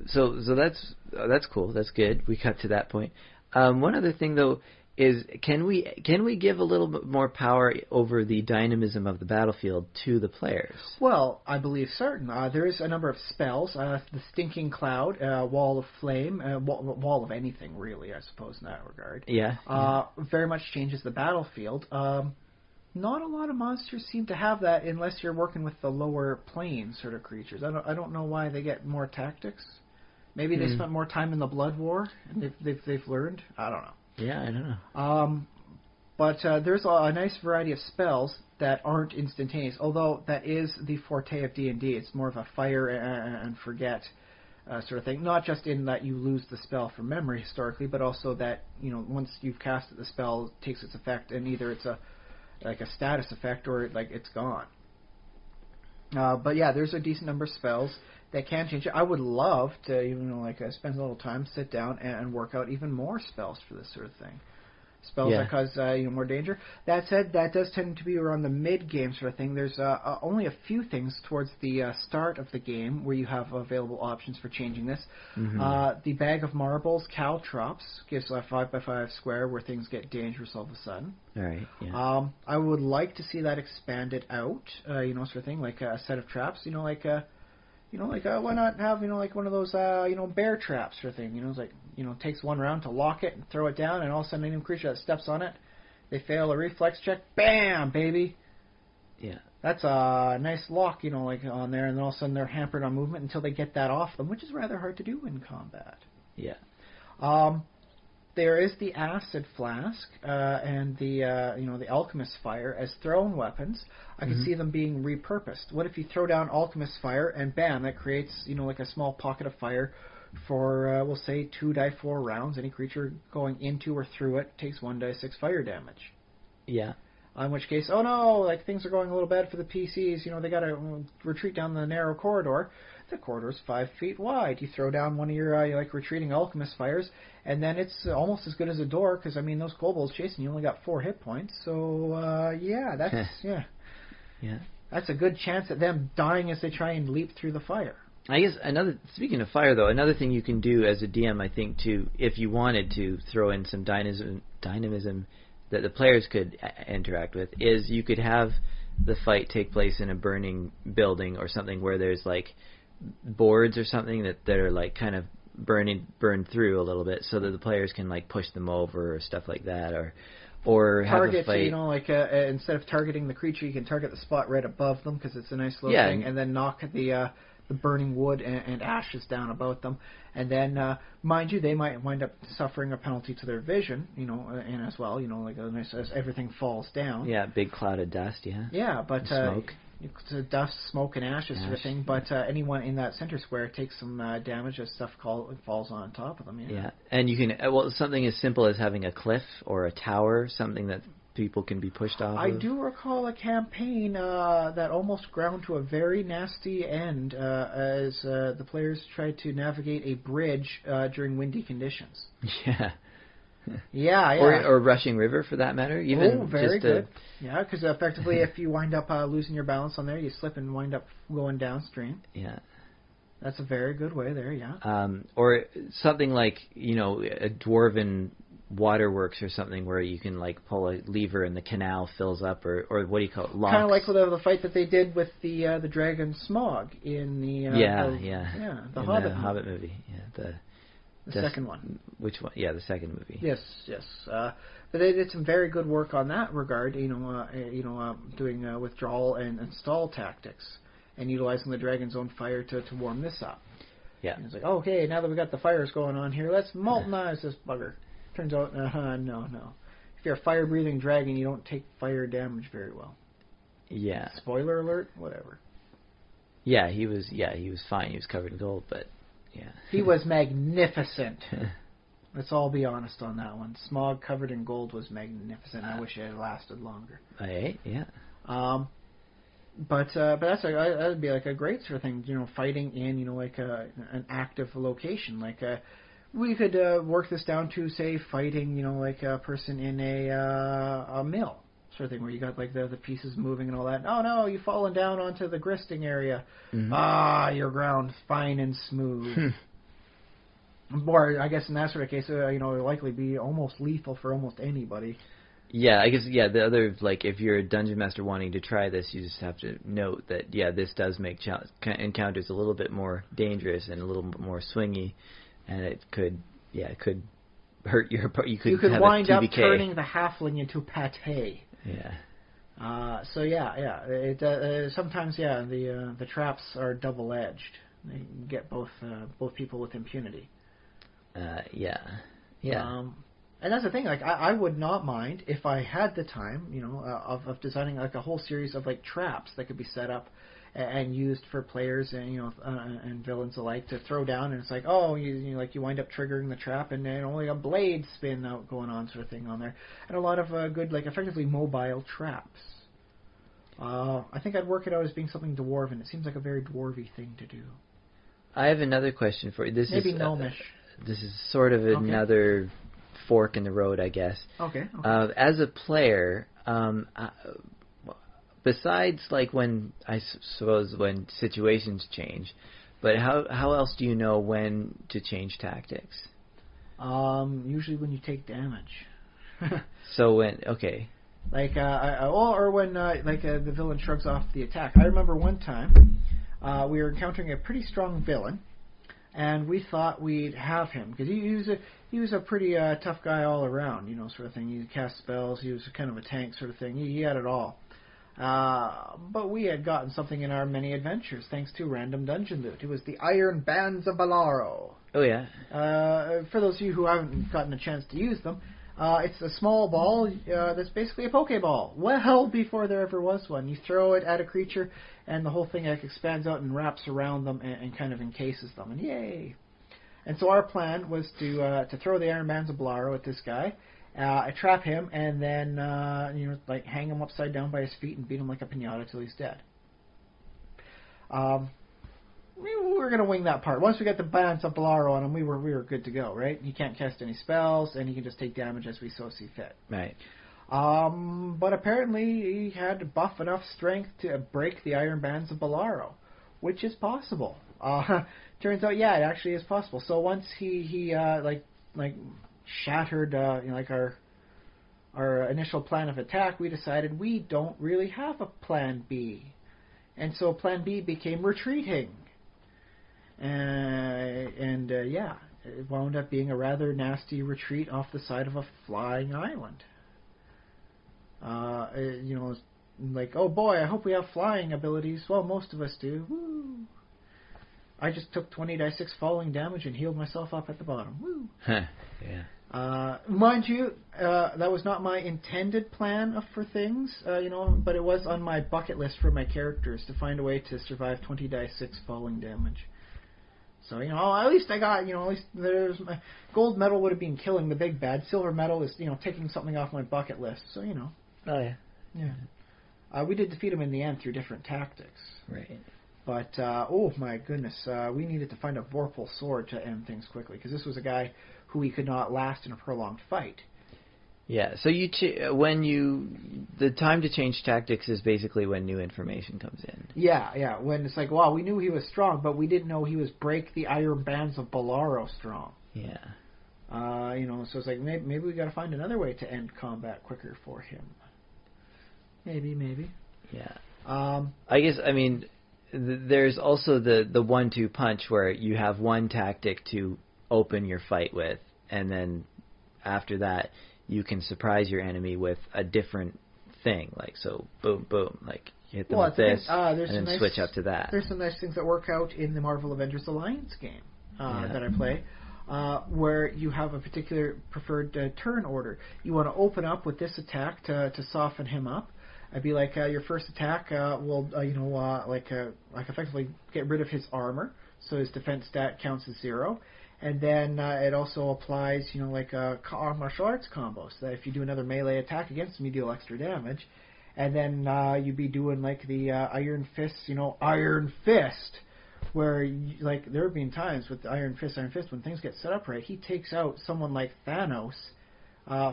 So that's cool. That's good. We cut to that point. One other thing though. Is can we give a little bit more power over the dynamism of the battlefield to the players? Well, I believe certain. There is a number of spells. The Stinking Cloud, Wall of Flame, Wall of anything really, I suppose, in that regard. Yeah. Very much changes the battlefield. Not a lot of monsters seem to have that unless you're working with the lower plane sort of creatures. I don't know why they get more tactics. Maybe they spent more time in the Blood War and they've learned. I don't know. Yeah, I don't know. But there's a nice variety of spells that aren't instantaneous, although that is the forte of D&D. It's more of a fire and forget sort of thing. Not just in that you lose the spell from memory historically, but also that once you've casted the spell, it takes its effect, and either it's a status effect or it's gone. But yeah, there's a decent number of spells that can change it. I would love to, spend a little time, sit down, and work out even more spells for this sort of thing. Spells that cause more danger. That said, that does tend to be around the mid-game sort of thing. There's only a few things towards the start of the game where you have available options for changing this. Mm-hmm. The Bag of Marbles, Caltrops, gives a 5x5 square where things get dangerous all of a sudden. All right. Yeah. I would like to see that expanded out, sort of thing, like a set of traps, why not have, one of those, bear traps or thing, it's like, takes one round to lock it and throw it down, and all of a sudden any creature that steps on it, they fail a reflex check, bam, baby. Yeah. That's a nice lock, like on there, and then all of a sudden they're hampered on movement until they get that off them, which is rather hard to do in combat. Yeah. There is the acid flask and the alchemist's fire as thrown weapons. I can see them being repurposed. What if you throw down alchemist's fire and bam, that creates like a small pocket of fire for we'll say 2d4 rounds. Any creature going into or through it takes 1d6 fire damage. Yeah. In which case, oh no, like things are going a little bad for the PCs. They got to retreat down the narrow corridor. The corridor's 5 feet wide. You throw down one of your retreating alchemist fires, and then it's almost as good as a door because those kobolds chasing you only got 4 hit points. So that's yeah, that's a good chance at them dying as they try and leap through the fire. I guess speaking of fire though, another thing you can do as a DM, I think too, if you wanted to throw in some dynamism that the players could interact with, is you could have the fight take place in a burning building or something where there's like boards or something that are like kind of burned through a little bit, so that the players can like push them over or stuff like that, or target, have a fight. Instead of targeting the creature, you can target the spot right above them because it's a nice little thing, and then knock the burning wood and ashes down about them, and then mind you, they might wind up suffering a penalty to their vision, and as well, like as everything falls down. Yeah, big cloud of dust. Yeah. Yeah, but smoke. It's dust, smoke, and ashes sort of thing. But anyone in that center square takes some damage as stuff falls on top of them. Yeah, and you can something as simple as having a cliff or a tower, something that people can be pushed off. I do recall a campaign that almost ground to a very nasty end as the players tried to navigate a bridge during windy conditions. Yeah. Yeah. Or rushing river, for that matter. Even very just good. Yeah, because effectively, if you wind up losing your balance on there, you slip and wind up going downstream. Yeah. That's a very good way there, yeah. Or something like, a dwarven waterworks or something where you can like pull a lever and the canal fills up, or what do you call it? Locks. Kind of like the fight that they did with the dragon Smog in the the Hobbit movie. Yeah, the second one. Which one? Yeah, the second movie. Yes. But they did some very good work on that regard. Doing withdrawal and stall tactics, and utilizing the dragon's own fire to warm this up. Yeah. And it's like, okay, now that we got the fires going on here, let's moltenize this bugger. Turns out, no. If you're a fire-breathing dragon, you don't take fire damage very well. Yeah. Spoiler alert. Whatever. Yeah, he was fine. He was covered in gold, but. Yeah. He was magnificent. Let's all be honest on that one. Smog covered in gold was magnificent. I wish it had lasted longer. Yeah. But that's that'd be like a great sort of thing. Fighting in like an active location. Like we could work this down to say fighting like a person in a mill. Sort of thing where you got like the pieces moving and all that. Oh no, you've fallen down onto the gristing area. Mm-hmm. Your ground fine and smooth. Or I guess in that sort of case, it'll likely be almost lethal for almost anybody. Yeah, I guess the other like if you're a dungeon master wanting to try this, you just have to note that this does make encounters a little bit more dangerous and a little bit more swingy, and it could hurt your. You could wind up turning the halfling into pate. Yeah. It sometimes the traps are double edged. They get both people with impunity. Yeah. And that's the thing. Like I would not mind if I had the time, of designing like a whole series of like traps that could be set up and used for players and and villains alike to throw down, and it's like you wind up triggering the trap and then only a blade spin out going on sort of thing on there, and a lot of good like effectively mobile traps. I think I'd work it out as being something dwarven. It seems like a very dwarvy thing to do. I have another question for you. Maybe gnomish. This is sort of another fork in the road, I guess. Okay. As a player, besides like when when situations change, but how else do you know when to change tactics? Usually when you take damage. So when like or when the villain shrugs off the attack. I remember one time we were encountering a pretty strong villain, and we thought we'd have him because he was a pretty tough guy all around, sort of thing. He cast spells. He was kind of a tank sort of thing. He had it all. But we had gotten something in our many adventures thanks to random dungeon loot. It was the Iron Bands of Balaro. Oh, yeah. For those of you who haven't gotten a chance to use them, it's a small ball that's basically a Pokeball. Well, before there ever was one. You throw it at a creature, and the whole thing expands out and wraps around them and kind of encases them. And yay! And so our plan was to throw the Iron Bands of Balaro at this guy, trap him, and then like hang him upside down by his feet and beat him like a piñata till he's dead. We were going to wing that part. Once we got the Bands of Balaro on him, we were good to go, right? He can't cast any spells, and he can just take damage as we so see fit. Right. But apparently he had buff enough strength to break the Iron Bands of Balaro, which is possible. Turns out, yeah, it actually is possible. So once he shattered like our initial plan of attack, we decided we don't really have a plan B, and so plan B became retreating. Yeah, it wound up being a rather nasty retreat off the side of a flying island. Like, oh boy, I hope we have flying abilities. Well, most of us do. Woo! I just took 20d6 falling damage and healed myself up at the bottom. Woo! Yeah. Mind you, that was not my intended plan for things, but it was on my bucket list for my characters to find a way to survive 20d6 falling damage. So, at least I got, at least there's my gold medal would have been killing the big bad. Silver medal is, taking something off my bucket list. So, Oh, yeah. Yeah. We did defeat him in the end through different tactics. Right. But, oh my goodness, we needed to find a Vorpal sword to end things quickly, because this was a guy who we could not last in a prolonged fight. Yeah, so the time to change tactics is basically when new information comes in. Yeah, when it's like, wow, we knew he was strong, but we didn't know he was break the Iron Bands of Balaro strong. Yeah. So it's like, maybe we got to find another way to end combat quicker for him. Maybe. Yeah. I guess, there's also the 1-2 punch where you have one tactic to open your fight with, and then after that you can surprise your enemy with a different thing, like so boom boom, like you hit them with this and then switch up to that. There's some nice things that work out in the Marvel Avengers Alliance game that I play, where you have a particular preferred turn order. You want to open up with this attack to soften him up. I'd be like, your first attack will effectively get rid of his armor, so his defense stat counts as 0. And then it also applies, martial arts combos. That if you do another melee attack against him, you deal extra damage. And then you'd be doing like the Iron Fist, Iron Fist, where there have been times with the Iron Fist, when things get set up right, he takes out someone like Thanos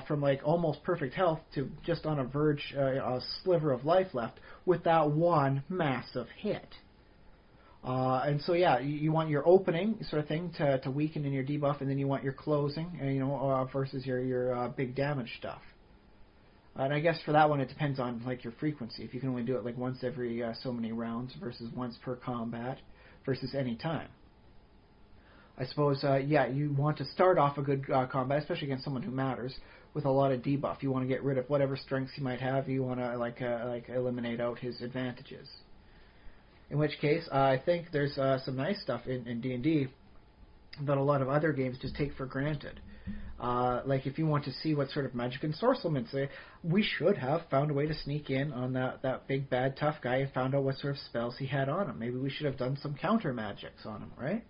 from like almost perfect health to just on a verge, a sliver of life left with that one massive hit. And so yeah, you want your opening sort of thing to weaken in your debuff, and then you want your closing, versus your big damage stuff. And I guess for that one it depends on like your frequency. If you can only do it like once every so many rounds versus once per combat versus any time. I suppose you want to start off a good combat, especially against someone who matters, with a lot of debuff. You want to get rid of whatever strengths he might have. You want to eliminate out his advantages. In which case, I think there's some nice stuff in D&D that a lot of other games just take for granted. Like if you want to see what sort of magic ensorcelments, we should have found a way to sneak in on that big bad tough guy and found out what sort of spells he had on him. Maybe we should have done some counter magics on him, right?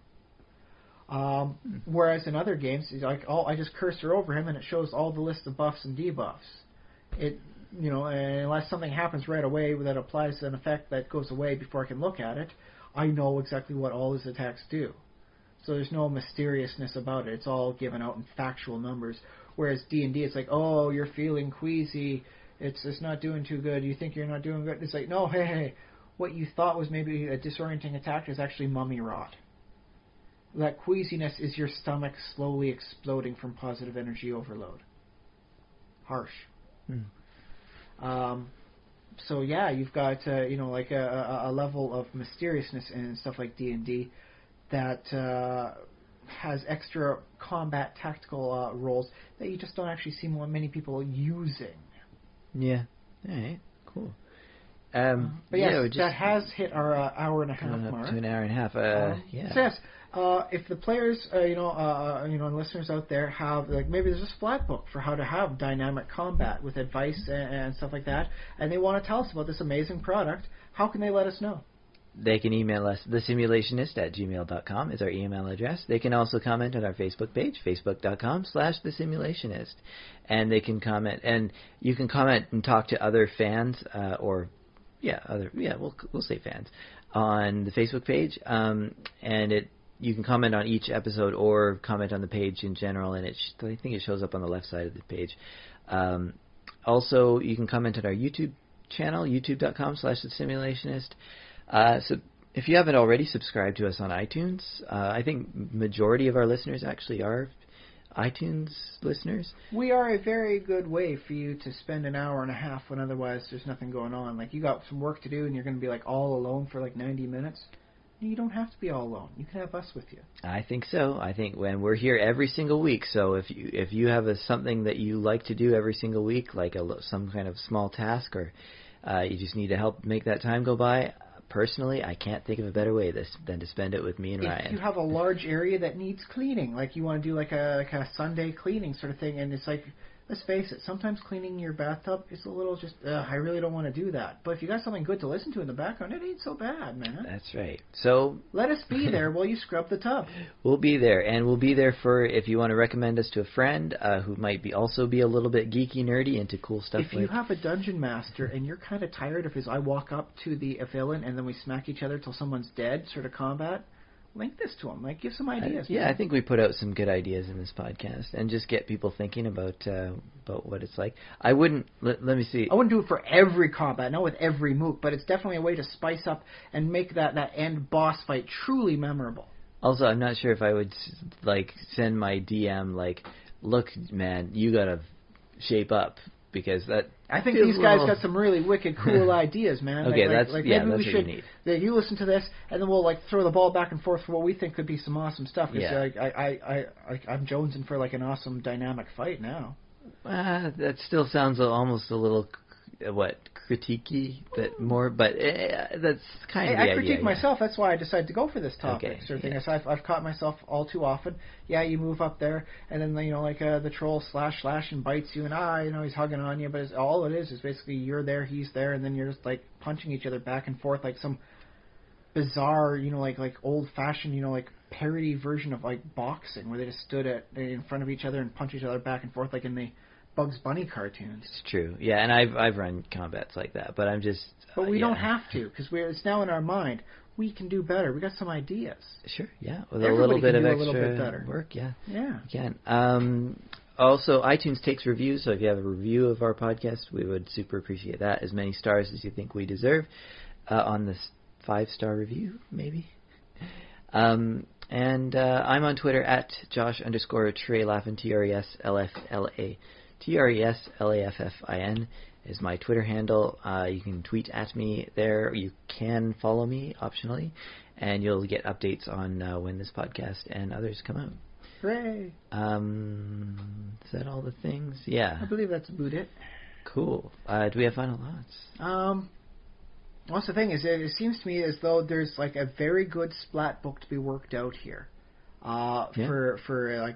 Whereas in other games, it's like, I just cursor over him and it shows all the list of buffs and debuffs. Unless something happens right away that applies an effect that goes away before I can look at it, I know exactly what all his attacks do. So there's no mysteriousness about it. It's all given out in factual numbers. Whereas D&D, it's like, oh, you're feeling queasy. It's not doing too good. You think you're not doing good. It's like, no, hey, what you thought was maybe a disorienting attack is actually mummy rot. That queasiness is your stomach slowly exploding from positive energy overload. Harsh. So yeah, you've got a level of mysteriousness and stuff like D&D that has extra combat tactical roles that you just don't actually see many people using. Yeah. All right. Cool. But yes, that has hit our hour and a half mark. To an hour and a half. Yeah. So yes, if the players, and listeners out there have, like, maybe there's a splat book for how to have dynamic combat with advice and stuff like that, and they want to tell us about this amazing product, how can they let us know? They can email us, thesimulationist@gmail.com is our email address. They can also comment on our Facebook page, facebook.com/thesimulationist. And they can comment, and you can comment and talk to other fans, we'll say fans, on the Facebook page. You can comment on each episode or comment on the page in general, and I think it shows up on the left side of the page. Also, you can comment on our YouTube channel, youtube.com/thesimulationist. So if you haven't already subscribed to us on iTunes, I think majority of our listeners actually are iTunes listeners. We are a very good way for you to spend an hour and a half when otherwise there's nothing going on. Like, you got some work to do and you're going to be like all alone for like 90 minutes. You don't have to be all alone. You can have us with you. I think so. I think when we're here every single week, so if you have something that you like to do every single week, like some kind of small task, or you just need to help make that time go by, personally, I can't think of a better way than to spend it with me and Ryan. If you have a large area that needs cleaning, like you want to do like a Sunday cleaning sort of thing, and it's like, let's face it, sometimes cleaning your bathtub is a little just, I really don't want to do that. But if you got something good to listen to in the background, it ain't so bad, man. That's right. So let us be there while you scrub the tub. We'll be there, and we'll be there for if you want to recommend us to a friend who might also be a little bit geeky, nerdy, into cool stuff. If you have a dungeon master and you're kind of tired of his I walk up to the villain and then we smack each other till someone's dead sort of combat, link this to them. Like, give some ideas. I think we put out some good ideas in this podcast, and just get people thinking about what it's like. I wouldn't. Let me see. I wouldn't do it for every combat, not with every mook, but it's definitely a way to spice up and make that end boss fight truly memorable. Also, I'm not sure if I would send my DM look, man, you gotta shape up. Because I think these guys got some really wicked, cool ideas, man. Okay, that's what you need. You listen to this, and then we'll throw the ball back and forth for what we think could be some awesome stuff. Yeah. I'm jonesing for an awesome dynamic fight now. That still sounds almost a little critiquey, but that's kind of the idea. I critique myself. That's why I decided to go for this topic. Okay, sort of thing. I've caught myself all too often. Yeah, you move up there, and then the troll slash and bites you, and he's hugging on you. But all it is basically you're there, he's there, and then you're just punching each other back and forth like some bizarre, old fashioned, parody version of boxing where they just stood in front of each other and punch each other back and forth like in the Bugs Bunny cartoons. It's true, yeah, and I've run combats like that, but I'm just. But we don't have to, because it's now in our mind. We can do better. We got some ideas. Sure, yeah, with a little bit of extra work, yeah. Yeah, you can. Also, iTunes takes reviews, so if you have a review of our podcast, we would super appreciate that. As many stars as you think we deserve on this 5-star review, maybe. And I'm on Twitter at Josh_Trelaffin, TRESLAFFIN is my Twitter handle. You can tweet at me there. You can follow me optionally, and you'll get updates on when this podcast and others come out. Hooray! Is that all the things? Yeah. I believe that's about it. Cool. Do we have final thoughts? What's the thing is, it seems to me as though there's a very good splat book to be worked out here. For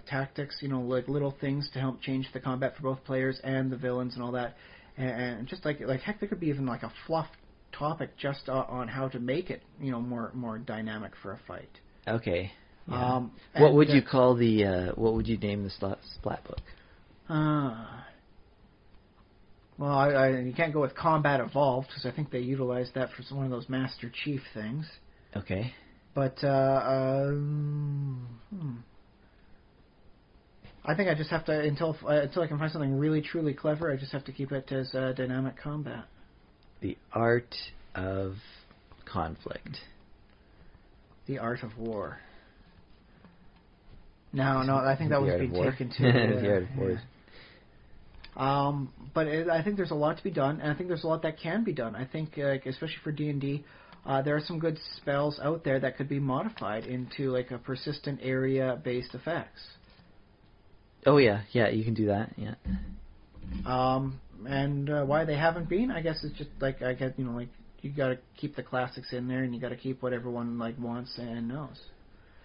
tactics, little things to help change the combat for both players and the villains and all that, and just heck, there could be even a fluff topic just on how to make it more dynamic for a fight. Okay. Yeah. What would you call what would you name the splat book? Well, you can't go with Combat Evolved because I think they utilized that for one of those Master Chief things. Okay. But I think I just have to until I can find something really truly clever. I just have to keep it as dynamic combat. The art of conflict. The art of war. No, I think that was being taken to the art of war. But I think there's a lot to be done, and I think there's a lot that can be done. I think, especially for D&D. There are some good spells out there that could be modified into a persistent area-based effects. Oh yeah, you can do that. Yeah. And why they haven't been, I guess it's just you got to keep the classics in there, and you got to keep what everyone like wants and knows.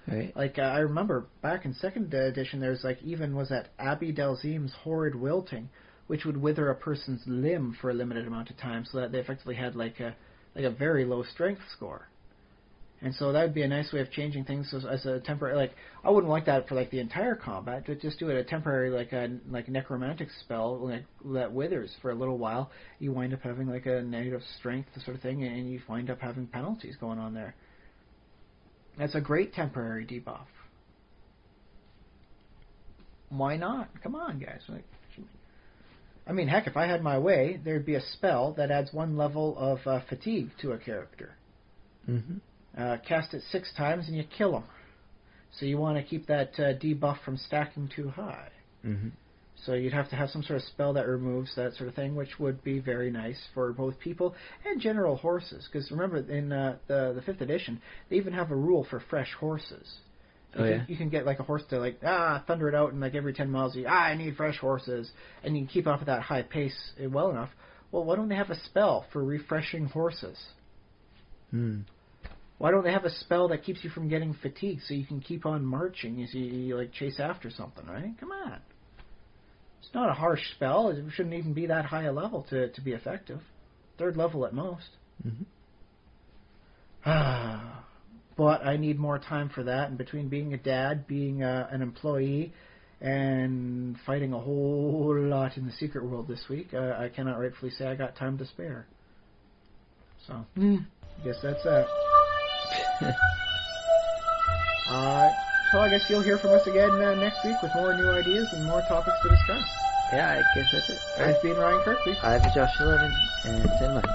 Right. Like I remember back in second edition, there's like even was that Abby Delzim's Horrid Wilting, which would wither a person's limb for a limited amount of time, so that they effectively had like a very low strength score. And so that would be a nice way of changing things as a temporary. Like I wouldn't like that for like the entire combat. But just do it a temporary like necromantic spell like that withers for a little while. You wind up having like a negative strength sort of thing, and you wind up having penalties going on there. That's a great temporary debuff. Why not? Come on, guys. Like, I mean, heck, if I had my way, there'd be a spell that adds 1 level of fatigue to a character. Mm-hmm. Cast it 6 times and you kill them. So you want to keep that debuff from stacking too high. Mm-hmm. So you'd have to have some sort of spell that removes that sort of thing, which would be very nice for both people and general horses. Because remember, in the 5th edition, they even have a rule for fresh horses. So you can get like a horse to like thunder it out, and like every 10 miles, I need fresh horses, and you can keep up at that high pace well enough. Well, why don't they have a spell for refreshing horses? Why don't they have a spell that keeps you from getting fatigued so you can keep on marching as you like chase after something, right? Come on. It's not a harsh spell. It shouldn't even be that high a level to be effective. 3rd level at most. Mm-hmm. But I need more time for that, and between being a dad, being an employee, and fighting a whole lot in the secret world this week, I cannot rightfully say I got time to spare. So, I guess that's that. So I guess you'll hear from us again next week with more new ideas and more topics to discuss. Yeah, I guess that's it. I've been Ryan Kirkby. I've been Josh Sullivan, and send money.